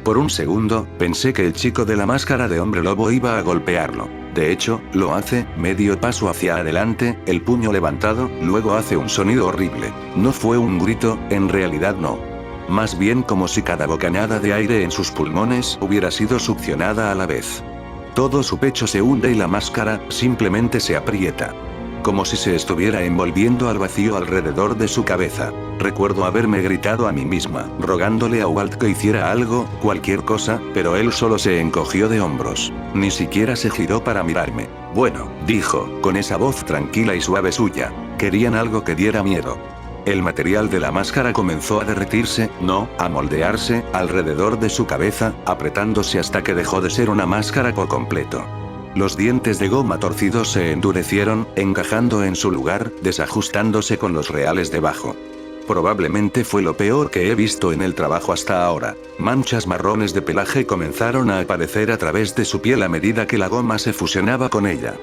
Por un segundo, pensé que el chico de la máscara de hombre lobo iba a golpearlo. De hecho, lo hace, medio paso hacia adelante, el puño levantado, luego hace un sonido horrible. No fue un grito, en realidad no. Más bien como si cada bocanada de aire en sus pulmones hubiera sido succionada a la vez. Todo su pecho se hunde y la máscara, simplemente se aprieta. Como si se estuviera envolviendo al vacío alrededor de su cabeza. Recuerdo haberme gritado a mí misma, rogándole a Walt que hiciera algo, cualquier cosa, pero él solo se encogió de hombros. Ni siquiera se giró para mirarme. Bueno, dijo, con esa voz tranquila y suave suya. Querían algo que diera miedo. El material de la máscara comenzó a derretirse, a moldearse, alrededor de su cabeza, apretándose hasta que dejó de ser una máscara por completo. Los dientes de goma torcidos se endurecieron, encajando en su lugar, desajustándose con los reales debajo. Probablemente fue lo peor que he visto en el trabajo hasta ahora. Manchas marrones de pelaje comenzaron a aparecer a través de su piel a medida que la goma se fusionaba con ella.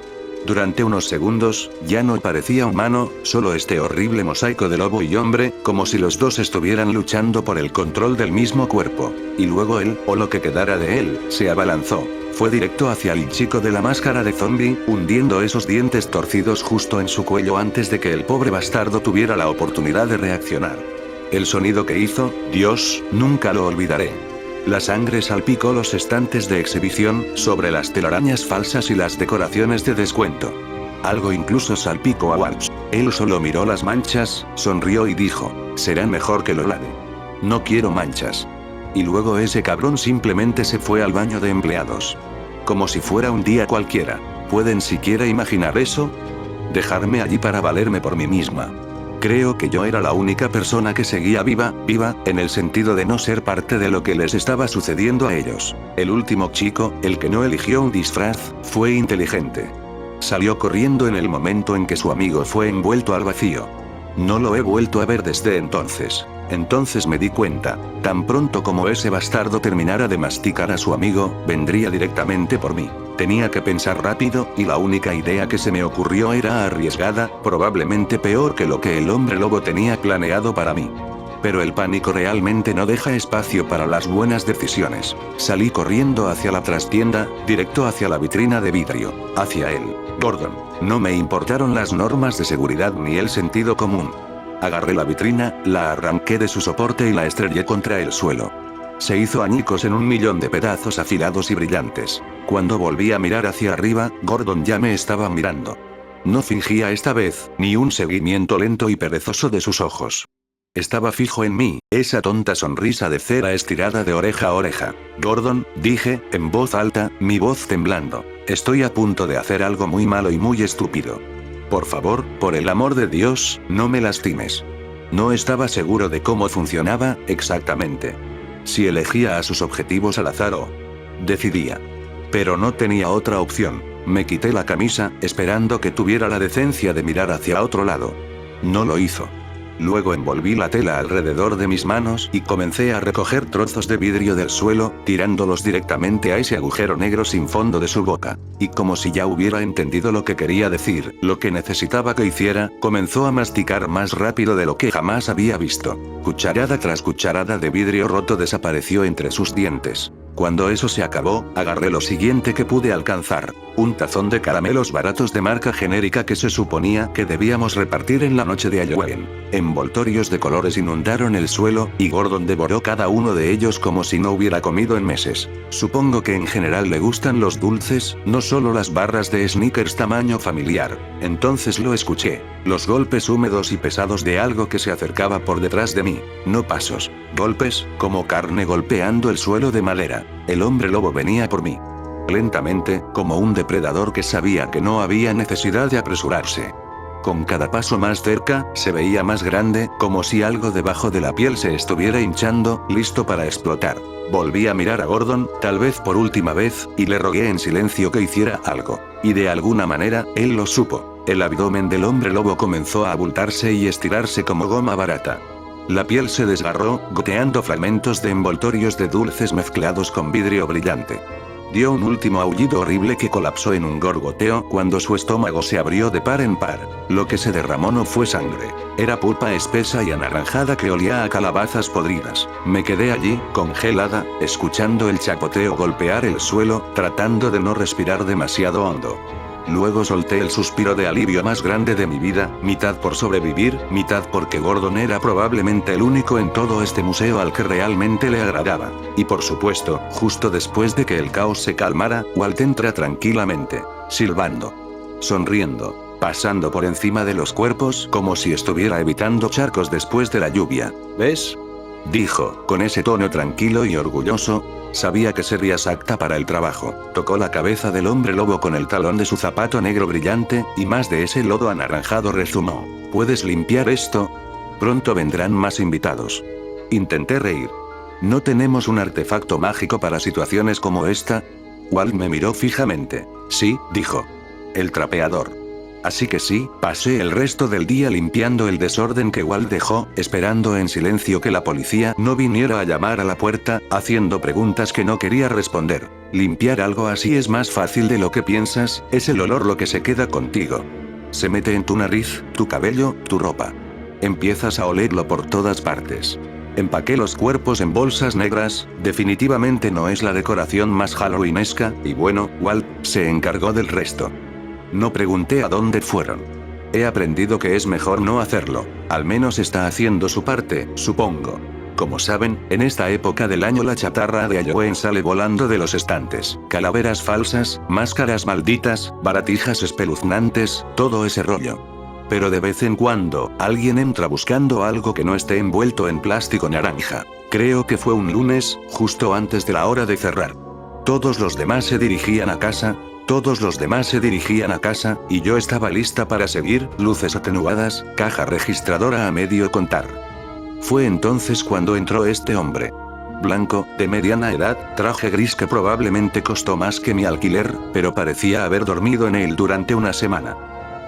Durante unos segundos, ya no parecía humano, solo este horrible mosaico de lobo y hombre, como si los dos estuvieran luchando por el control del mismo cuerpo. Y luego él, o lo que quedara de él, se abalanzó. Fue directo hacia el chico de la máscara de zombie, hundiendo esos dientes torcidos justo en su cuello antes de que el pobre bastardo tuviera la oportunidad de reaccionar. El sonido que hizo, Dios, nunca lo olvidaré. La sangre salpicó los estantes de exhibición, sobre las telarañas falsas y las decoraciones de descuento. Algo incluso salpicó a Walsh. Él solo miró las manchas, sonrió y dijo, será mejor que lo lave. No quiero manchas. Y luego ese cabrón simplemente se fue al baño de empleados. Como si fuera un día cualquiera. ¿Pueden siquiera imaginar eso? Dejarme allí para valerme por mí misma. Creo que yo era la única persona que seguía viva, en el sentido de no ser parte de lo que les estaba sucediendo a ellos. El último chico, el que no eligió un disfraz, fue inteligente. Salió corriendo en el momento en que su amigo fue envuelto al vacío. No lo he vuelto a ver desde entonces. Entonces me di cuenta, tan pronto como ese bastardo terminara de masticar a su amigo, vendría directamente por mí. Tenía que pensar rápido, y la única idea que se me ocurrió era arriesgada, probablemente peor que lo que el hombre lobo tenía planeado para mí. Pero el pánico realmente no deja espacio para las buenas decisiones. Salí corriendo hacia la trastienda, directo hacia la vitrina de vidrio, hacia él, Gordon. No me importaron las normas de seguridad ni el sentido común. Agarré la vitrina, la arranqué de su soporte y la estrellé contra el suelo. Se hizo añicos en 1.000.000 de pedazos afilados y brillantes. Cuando volví a mirar hacia arriba, Gordon ya me estaba mirando. No fingía esta vez, ni un seguimiento lento y perezoso de sus ojos. Estaba fijo en mí, esa tonta sonrisa de cera estirada de oreja a oreja. Gordon, dije, en voz alta, mi voz temblando. Estoy a punto de hacer algo muy malo y muy estúpido. Por favor, por el amor de Dios, no me lastimes. No estaba seguro de cómo funcionaba, exactamente. Si elegía a sus objetivos al azar o decidía. Pero no tenía otra opción. Me quité la camisa, esperando que tuviera la decencia de mirar hacia otro lado. No lo hizo. Luego envolví la tela alrededor de mis manos y comencé a recoger trozos de vidrio del suelo, tirándolos directamente a ese agujero negro sin fondo de su boca. Y como si ya hubiera entendido lo que quería decir, lo que necesitaba que hiciera, comenzó a masticar más rápido de lo que jamás había visto. Cucharada tras cucharada de vidrio roto desapareció entre sus dientes. Cuando eso se acabó, agarré lo siguiente que pude alcanzar. Un tazón de caramelos baratos de marca genérica que se suponía que debíamos repartir en la noche de Halloween. Envoltorios de colores inundaron el suelo, y Gordon devoró cada uno de ellos como si no hubiera comido en meses. Supongo que en general le gustan los dulces, no solo las barras de Snickers tamaño familiar. Entonces lo escuché. Los golpes húmedos y pesados de algo que se acercaba por detrás de mí. No pasos. Golpes, como carne golpeando el suelo de madera. El hombre lobo venía por mí. Lentamente, como un depredador que sabía que no había necesidad de apresurarse. Con cada paso más cerca, se veía más grande, como si algo debajo de la piel se estuviera hinchando, listo para explotar. Volví a mirar a Gordon, tal vez por última vez, y le rogué en silencio que hiciera algo. Y de alguna manera, él lo supo. El abdomen del hombre lobo comenzó a abultarse y estirarse como goma barata. La piel se desgarró, goteando fragmentos de envoltorios de dulces mezclados con vidrio brillante. Dio un último aullido horrible que colapsó en un gorgoteo cuando su estómago se abrió de par en par. Lo que se derramó no fue sangre. Era pulpa espesa y anaranjada que olía a calabazas podridas. Me quedé allí, congelada, escuchando el chapoteo golpear el suelo, tratando de no respirar demasiado hondo. Luego solté el suspiro de alivio más grande de mi vida, mitad por sobrevivir, mitad porque Gordon era probablemente el único en todo este museo al que realmente le agradaba. Y por supuesto, justo después de que el caos se calmara, Walt entra tranquilamente, silbando, sonriendo, pasando por encima de los cuerpos como si estuviera evitando charcos después de la lluvia. ¿Ves?, dijo, con ese tono tranquilo y orgulloso. Sabía que serías apta para el trabajo. Tocó la cabeza del hombre lobo con el talón de su zapato negro brillante, y más de ese lodo anaranjado rezumó. ¿Puedes limpiar esto? Pronto vendrán más invitados. Intenté reír. ¿No tenemos un artefacto mágico para situaciones como esta? Walt me miró fijamente. Sí, dijo. El trapeador. Así que sí, pasé el resto del día limpiando el desorden que Walt dejó, esperando en silencio que la policía no viniera a llamar a la puerta, haciendo preguntas que no quería responder. Limpiar algo así es más fácil de lo que piensas, es el olor lo que se queda contigo. Se mete en tu nariz, tu cabello, tu ropa. Empiezas a olerlo por todas partes. Empaqué los cuerpos en bolsas negras, definitivamente no es la decoración más halloweenesca, y bueno, Walt se encargó del resto. No pregunté a dónde fueron. He aprendido que es mejor no hacerlo. Al menos está haciendo su parte, supongo. Como saben, en esta época del año la chatarra de Halloween sale volando de los estantes. Calaveras falsas, máscaras malditas, baratijas espeluznantes, todo ese rollo. Pero de vez en cuando, alguien entra buscando algo que no esté envuelto en plástico naranja. Creo que fue un lunes, justo antes de la hora de cerrar. Todos los demás se dirigían a casa. Y yo estaba lista para seguir, luces atenuadas, caja registradora a medio contar. Fue entonces cuando entró este hombre. Blanco, de mediana edad, traje gris que probablemente costó más que mi alquiler, pero parecía haber dormido en él durante una semana.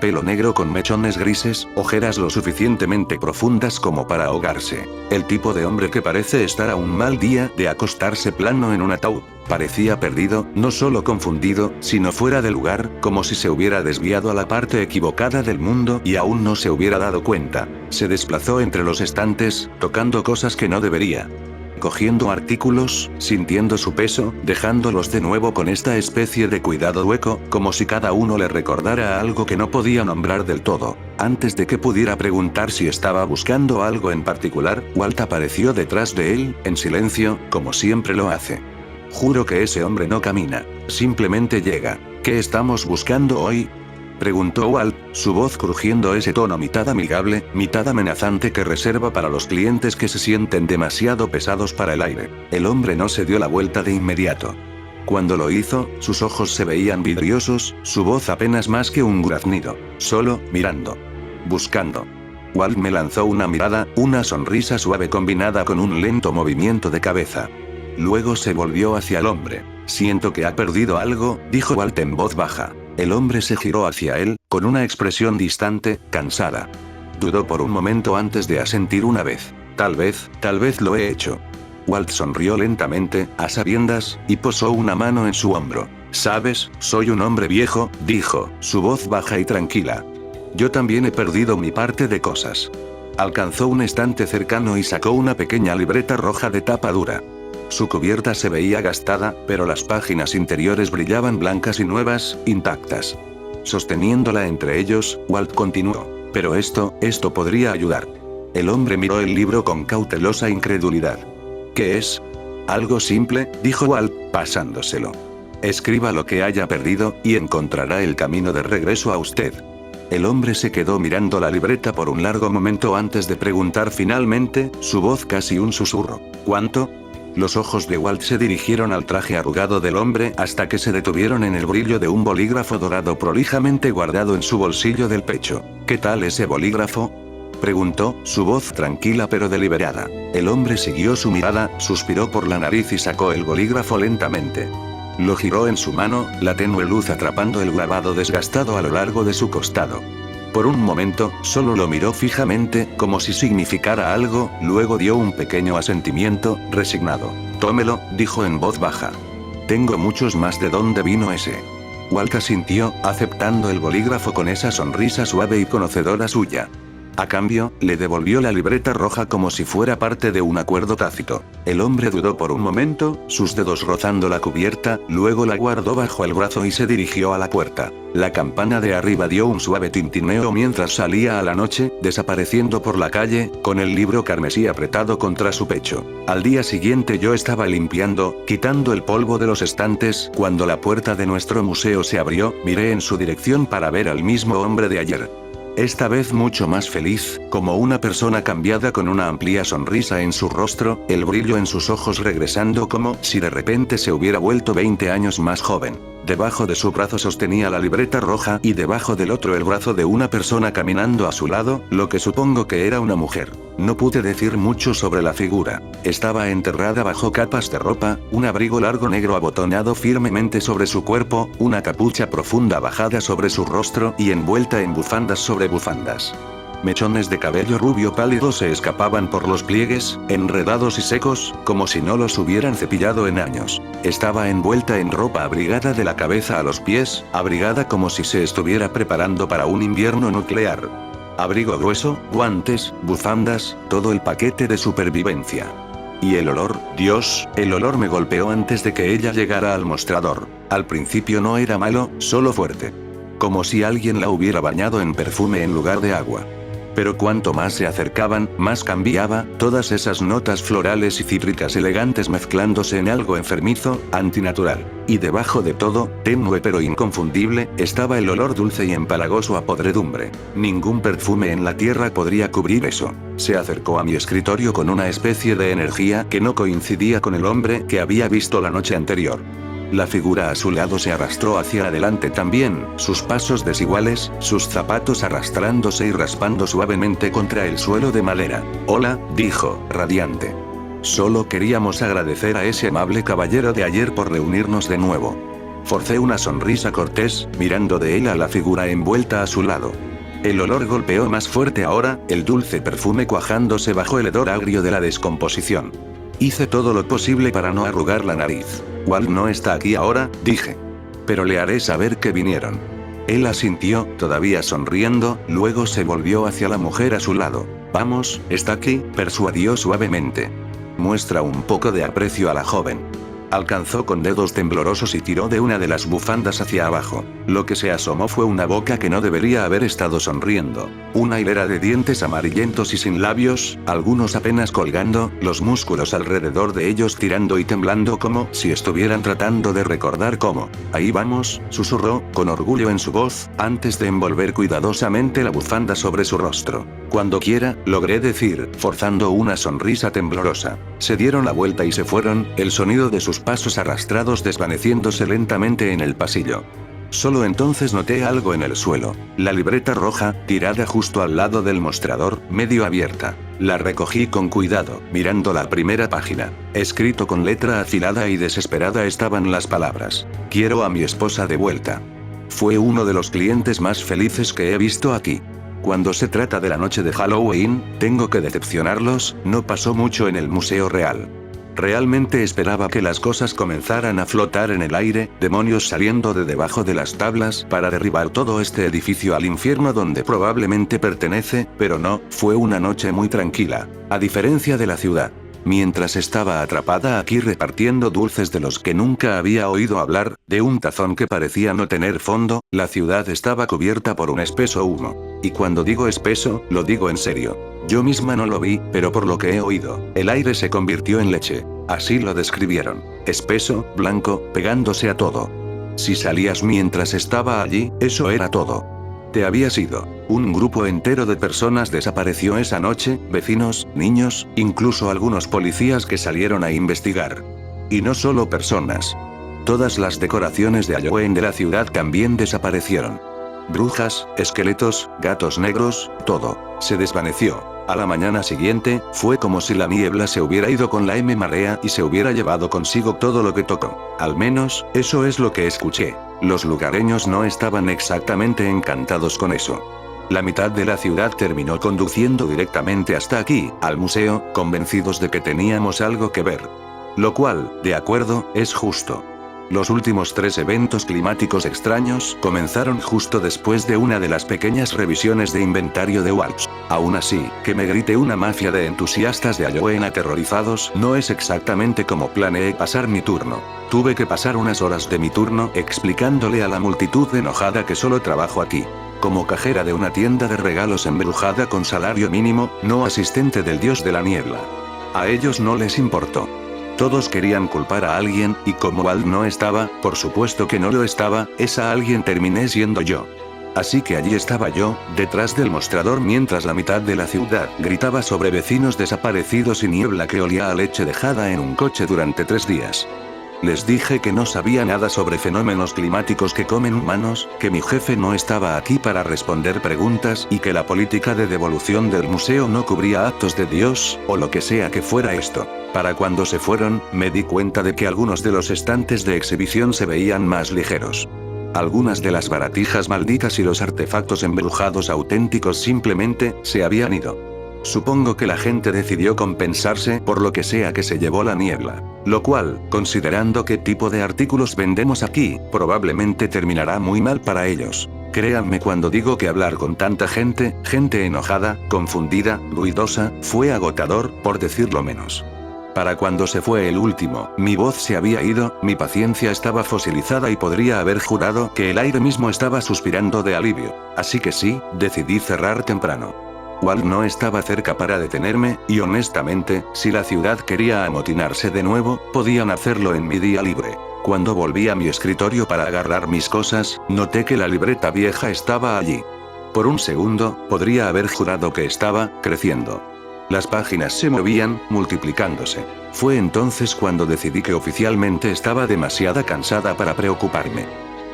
Pelo negro con mechones grises, ojeras lo suficientemente profundas como para ahogarse. El tipo de hombre que parece estar a un mal día de acostarse plano en un ataúd. Parecía perdido, no solo confundido, sino fuera de lugar, como si se hubiera desviado a la parte equivocada del mundo y aún no se hubiera dado cuenta. Se desplazó entre los estantes, tocando cosas que no debería. Cogiendo artículos, sintiendo su peso, dejándolos de nuevo con esta especie de cuidado hueco, como si cada uno le recordara algo que no podía nombrar del todo. Antes de que pudiera preguntar si estaba buscando algo en particular, Walt apareció detrás de él, en silencio, como siempre lo hace. Juro que ese hombre no camina, simplemente llega. ¿Qué estamos buscando hoy?, preguntó Walt, su voz crujiendo ese tono mitad amigable, mitad amenazante que reserva para los clientes que se sienten demasiado pesados para el aire. El hombre no se dio la vuelta de inmediato. Cuando lo hizo, sus ojos se veían vidriosos, su voz apenas más que un graznido. Solo, mirando. Buscando. Walt me lanzó una mirada, una sonrisa suave combinada con un lento movimiento de cabeza. Luego se volvió hacia el hombre. Siento que ha perdido algo, dijo Walt en voz baja. El hombre se giró hacia él, con una expresión distante, cansada. Dudó por un momento antes de asentir una vez. Tal vez lo he hecho. Walt sonrió lentamente, a sabiendas, y posó una mano en su hombro. «Sabes, soy un hombre viejo», dijo, su voz baja y tranquila. «Yo también he perdido mi parte de cosas». Alcanzó un estante cercano y sacó una pequeña libreta roja de tapa dura. Su cubierta se veía gastada, pero las páginas interiores brillaban blancas y nuevas, intactas. Sosteniéndola entre ellos, Walt continuó. Pero esto podría ayudar. El hombre miró el libro con cautelosa incredulidad. ¿Qué es? Algo simple, dijo Walt, pasándoselo. Escriba lo que haya perdido, y encontrará el camino de regreso a usted. El hombre se quedó mirando la libreta por un largo momento antes de preguntar finalmente, su voz casi un susurro. ¿Cuánto? Los ojos de Walt se dirigieron al traje arrugado del hombre hasta que se detuvieron en el brillo de un bolígrafo dorado prolijamente guardado en su bolsillo del pecho. ¿Qué tal ese bolígrafo?, preguntó, su voz tranquila pero deliberada. El hombre siguió su mirada, suspiró por la nariz y sacó el bolígrafo lentamente. Lo giró en su mano, la tenue luz atrapando el grabado desgastado a lo largo de su costado. Por un momento, solo lo miró fijamente, como si significara algo, luego dio un pequeño asentimiento, resignado. Tómelo, dijo en voz baja. Tengo muchos más. ¿De dónde vino ese? Walt asintió, aceptando el bolígrafo con esa sonrisa suave y conocedora suya. A cambio, le devolvió la libreta roja como si fuera parte de un acuerdo tácito. El hombre dudó por un momento, sus dedos rozando la cubierta, luego la guardó bajo el brazo y se dirigió a la puerta. La campana de arriba dio un suave tintineo mientras salía a la noche, desapareciendo por la calle, con el libro carmesí apretado contra su pecho. Al día siguiente yo estaba limpiando, quitando el polvo de los estantes, cuando la puerta de nuestro museo se abrió, miré en su dirección para ver al mismo hombre de ayer. Esta vez mucho más feliz, como una persona cambiada con una amplia sonrisa en su rostro, el brillo en sus ojos regresando como si de repente se hubiera vuelto 20 años más joven. Debajo de su brazo sostenía la libreta roja y debajo del otro el brazo de una persona caminando a su lado, lo que supongo que era una mujer. No pude decir mucho sobre la figura. Estaba enterrada bajo capas de ropa, un abrigo largo negro abotonado firmemente sobre su cuerpo, una capucha profunda bajada sobre su rostro y envuelta en bufandas sobre bufandas. Mechones de cabello rubio pálido se escapaban por los pliegues, enredados y secos, como si no los hubieran cepillado en años. Estaba envuelta en ropa abrigada de la cabeza a los pies, abrigada como si se estuviera preparando para un invierno nuclear. Abrigo grueso, guantes, bufandas, todo el paquete de supervivencia. Y el olor, Dios, el olor me golpeó antes de que ella llegara al mostrador. Al principio no era malo, solo fuerte. Como si alguien la hubiera bañado en perfume en lugar de agua. Pero cuanto más se acercaban, más cambiaba, todas esas notas florales y cítricas elegantes mezclándose en algo enfermizo, antinatural. Y debajo de todo, tenue pero inconfundible, estaba el olor dulce y empalagoso a podredumbre. Ningún perfume en la tierra podría cubrir eso. Se acercó a mi escritorio con una especie de energía que no coincidía con el hombre que había visto la noche anterior. La figura a su lado se arrastró hacia adelante también, sus pasos desiguales, sus zapatos arrastrándose y raspando suavemente contra el suelo de madera. Hola, dijo, radiante. Solo queríamos agradecer a ese amable caballero de ayer por reunirnos de nuevo. Forcé una sonrisa cortés, mirando de él a la figura envuelta a su lado. El olor golpeó más fuerte ahora, el dulce perfume cuajándose bajo el hedor agrio de la descomposición. Hice todo lo posible para no arrugar la nariz. Walt no está aquí ahora, dije. Pero le haré saber que vinieron. Él asintió, todavía sonriendo, luego se volvió hacia la mujer a su lado. Vamos, está aquí, persuadió suavemente. Muestra un poco de aprecio a la joven. Alcanzó con dedos temblorosos y tiró de una de las bufandas hacia abajo. Lo que se asomó fue una boca que no debería haber estado sonriendo. Una hilera de dientes amarillentos y sin labios, algunos apenas colgando, los músculos alrededor de ellos tirando y temblando como si estuvieran tratando de recordar cómo. Ahí vamos, susurró, con orgullo en su voz, antes de envolver cuidadosamente la bufanda sobre su rostro. Cuando quiera, logré decir, forzando una sonrisa temblorosa. Se dieron la vuelta y se fueron, el sonido de sus pasos arrastrados desvaneciéndose lentamente en el pasillo. Solo entonces noté algo en el suelo. La libreta roja, tirada justo al lado del mostrador, medio abierta. La recogí con cuidado, mirando la primera página. Escrito con letra afilada y desesperada estaban las palabras: quiero a mi esposa de vuelta. Fue uno de los clientes más felices que he visto aquí. Cuando se trata de la noche de Halloween, tengo que decepcionarlos, no pasó mucho en el Museo Real. Realmente esperaba que las cosas comenzaran a flotar en el aire, demonios saliendo de debajo de las tablas para derribar todo este edificio al infierno donde probablemente pertenece, pero no, fue una noche muy tranquila. A diferencia de la ciudad. mientras estaba atrapada aquí repartiendo dulces de los que nunca había oído hablar, de un tazón que parecía no tener fondo, la ciudad estaba cubierta por un espeso humo. Y cuando digo espeso, lo digo en serio. Yo misma no lo vi, pero por lo que he oído, el aire se convirtió en leche. Así lo describieron. Espeso, blanco, pegándose a todo. Si salías mientras estaba allí, eso era todo. Te habías ido. Un grupo entero de personas desapareció esa noche, vecinos, niños, incluso algunos policías que salieron a investigar. Y no solo personas. Todas las decoraciones de Halloween de la ciudad también desaparecieron. Brujas, esqueletos, gatos negros, todo, se desvaneció. A la mañana siguiente, fue como si la niebla se hubiera ido con la marea y se hubiera llevado consigo todo lo que tocó. Al menos, eso es lo que escuché. Los lugareños no estaban exactamente encantados con eso. La mitad de la ciudad terminó conduciendo directamente hasta aquí, al museo, convencidos de que teníamos algo que ver. Lo cual, de acuerdo, es justo. Los últimos 3 eventos climáticos extraños comenzaron justo después de una de las pequeñas revisiones de inventario de Walsh. Aún así, que me grite una mafia de entusiastas de Halloween aterrorizados no es exactamente como planeé pasar mi turno. Tuve que pasar unas horas de mi turno explicándole a la multitud enojada que solo trabajo aquí. Como cajera de una tienda de regalos embrujada con salario mínimo, no asistente del dios de la niebla. A ellos no les importó. Todos querían culpar a alguien, y como Walt no estaba, por supuesto que no lo estaba, esa alguien terminé siendo yo. Así que allí estaba yo, detrás del mostrador mientras la mitad de la ciudad gritaba sobre vecinos desaparecidos y niebla que olía a leche dejada en un coche durante 3 días. Les dije que no sabía nada sobre fenómenos climáticos que comen humanos, que mi jefe no estaba aquí para responder preguntas y que la política de devolución del museo no cubría actos de Dios, o lo que sea que fuera esto. Para cuando se fueron, me di cuenta de que algunos de los estantes de exhibición se veían más ligeros. Algunas de las baratijas malditas y los artefactos embrujados auténticos simplemente se habían ido. Supongo que la gente decidió compensarse por lo que sea que se llevó la niebla. Lo cual, considerando qué tipo de artículos vendemos aquí, probablemente terminará muy mal para ellos. Créanme cuando digo que hablar con tanta gente enojada, confundida, ruidosa, fue agotador, por decirlo menos. Para cuando se fue el último, mi voz se había ido, mi paciencia estaba fosilizada y podría haber jurado que el aire mismo estaba suspirando de alivio. Así que sí, decidí cerrar temprano. Walt no estaba cerca para detenerme, y honestamente, si la ciudad quería amotinarse de nuevo, podían hacerlo en mi día libre. Cuando volví a mi escritorio para agarrar mis cosas, noté que la libreta vieja estaba allí. Por un segundo, podría haber jurado que estaba creciendo. Las páginas se movían, multiplicándose. Fue entonces cuando decidí que oficialmente estaba demasiado cansada para preocuparme.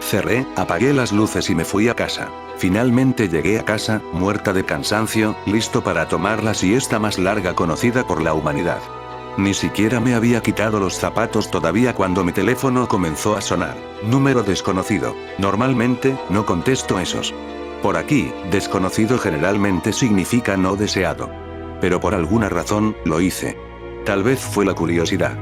Cerré, apagué las luces y me fui a casa. Finalmente llegué a casa, muerta de cansancio, listo para tomar la siesta más larga conocida por la humanidad. Ni siquiera me había quitado los zapatos todavía cuando mi teléfono comenzó a sonar. Número desconocido. Normalmente, no contesto esos. Por aquí, desconocido generalmente significa no deseado. Pero por alguna razón, lo hice. Tal vez fue la curiosidad.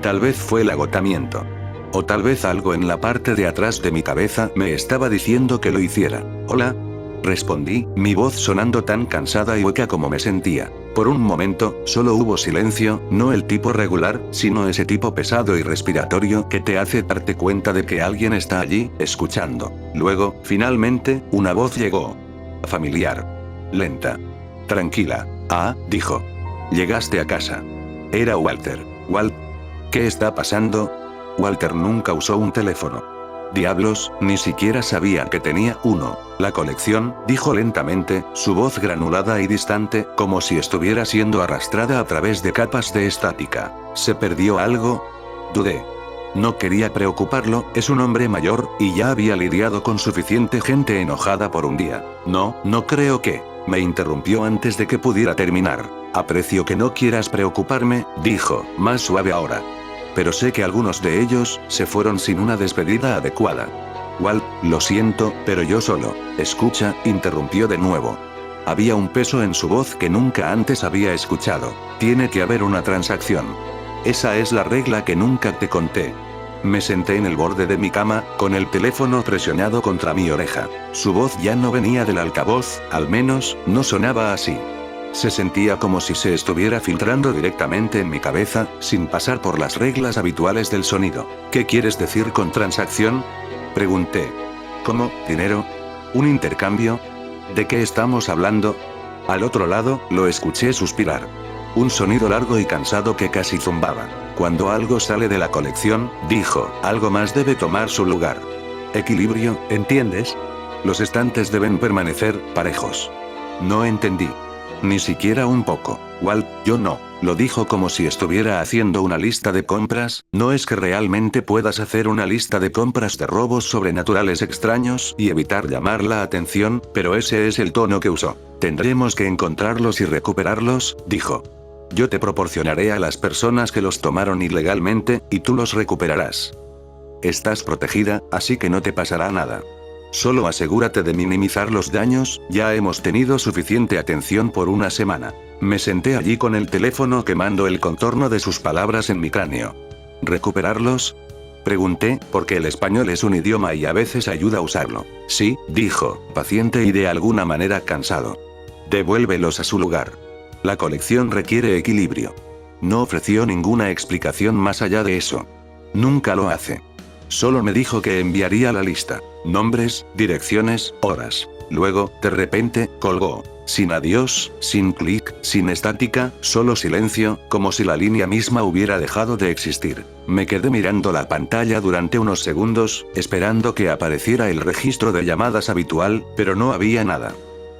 Tal vez fue el agotamiento. O tal vez algo en la parte de atrás de mi cabeza me estaba diciendo que lo hiciera. «Hola». Respondí, mi voz sonando tan cansada y hueca como me sentía. Por un momento, solo hubo silencio, no el tipo regular, sino ese tipo pesado y respiratorio que te hace darte cuenta de que alguien está allí, escuchando. Luego, finalmente, una voz llegó. Familiar. Lenta. Tranquila. «Ah», dijo. «Llegaste a casa». Era Walter. «Walt. ¿Qué está pasando?» Walter nunca usó un teléfono. Diablos, ni siquiera sabía que tenía uno. La colección, dijo lentamente, su voz granulada y distante, como si estuviera siendo arrastrada a través de capas de estática. ¿Se perdió algo? Dudé. No quería preocuparlo, es un hombre mayor, y ya había lidiado con suficiente gente enojada por un día. No creo que. Me interrumpió antes de que pudiera terminar. Aprecio que no quieras preocuparme, dijo, más suave ahora. Pero sé que algunos de ellos se fueron sin una despedida adecuada. Walt, lo siento, pero yo solo. Escucha, interrumpió de nuevo. Había un peso en su voz que nunca antes había escuchado. Tiene que haber una transacción. Esa es la regla que nunca te conté. Me senté en el borde de mi cama, con el teléfono presionado contra mi oreja. Su voz ya no venía del altavoz, al menos, no sonaba así. Se sentía como si se estuviera filtrando directamente en mi cabeza, sin pasar por las reglas habituales del sonido. ¿Qué quieres decir con transacción? Pregunté. ¿Cómo, dinero? ¿Un intercambio? ¿De qué estamos hablando? Al otro lado, lo escuché suspirar. Un sonido largo y cansado que casi zumbaba. Cuando algo sale de la colección, dijo, algo más debe tomar su lugar. Equilibrio, ¿entiendes? Los estantes deben permanecer parejos. No entendí. Ni siquiera un poco. Walt, yo no. Lo dijo como si estuviera haciendo una lista de compras. No es que realmente puedas hacer una lista de compras de robos sobrenaturales extraños y evitar llamar la atención, pero ese es el tono que usó. Tendremos que encontrarlos y recuperarlos, dijo. Yo te proporcionaré a las personas que los tomaron ilegalmente, y tú los recuperarás. Estás protegida, así que no te pasará nada. Solo asegúrate de minimizar los daños, ya hemos tenido suficiente atención por una semana. Me senté allí con el teléfono quemando el contorno de sus palabras en mi cráneo. ¿Recuperarlos? Pregunté, porque el español es un idioma y a veces ayuda a usarlo. Sí, dijo, paciente y de alguna manera cansado. Devuélvelos a su lugar. La colección requiere equilibrio. No ofreció ninguna explicación más allá de eso. Nunca lo hace. Solo me dijo que enviaría la lista. Nombres, direcciones, horas. Luego, de repente, colgó. Sin adiós, sin clic, sin estática, solo silencio, como si la línea misma hubiera dejado de existir. Me quedé mirando la pantalla durante unos segundos, esperando que apareciera el registro de llamadas habitual, pero no había nada.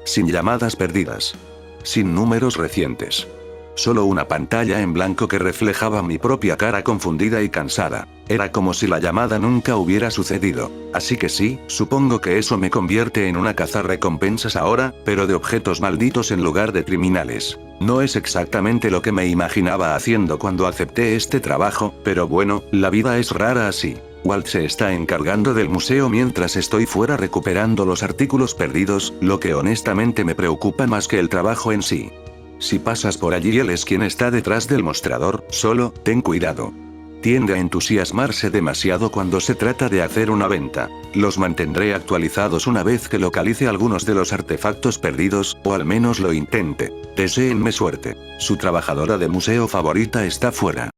Sin llamadas perdidas. Sin números recientes. Solo una pantalla en blanco que reflejaba mi propia cara confundida y cansada. Era como si la llamada nunca hubiera sucedido. Así que sí, supongo que eso me convierte en una cazarrecompensas ahora, pero de objetos malditos en lugar de criminales. No es exactamente lo que me imaginaba haciendo cuando acepté este trabajo, pero bueno, la vida es rara así. Walt se está encargando del museo mientras estoy fuera recuperando los artículos perdidos, lo que honestamente me preocupa más que el trabajo en sí. Si pasas por allí, él es quien está detrás del mostrador, solo, ten cuidado. Tiende a entusiasmarse demasiado cuando se trata de hacer una venta. Los mantendré actualizados una vez que localice algunos de los artefactos perdidos, o al menos lo intente. Deséenme suerte. Su trabajadora de museo favorita está fuera.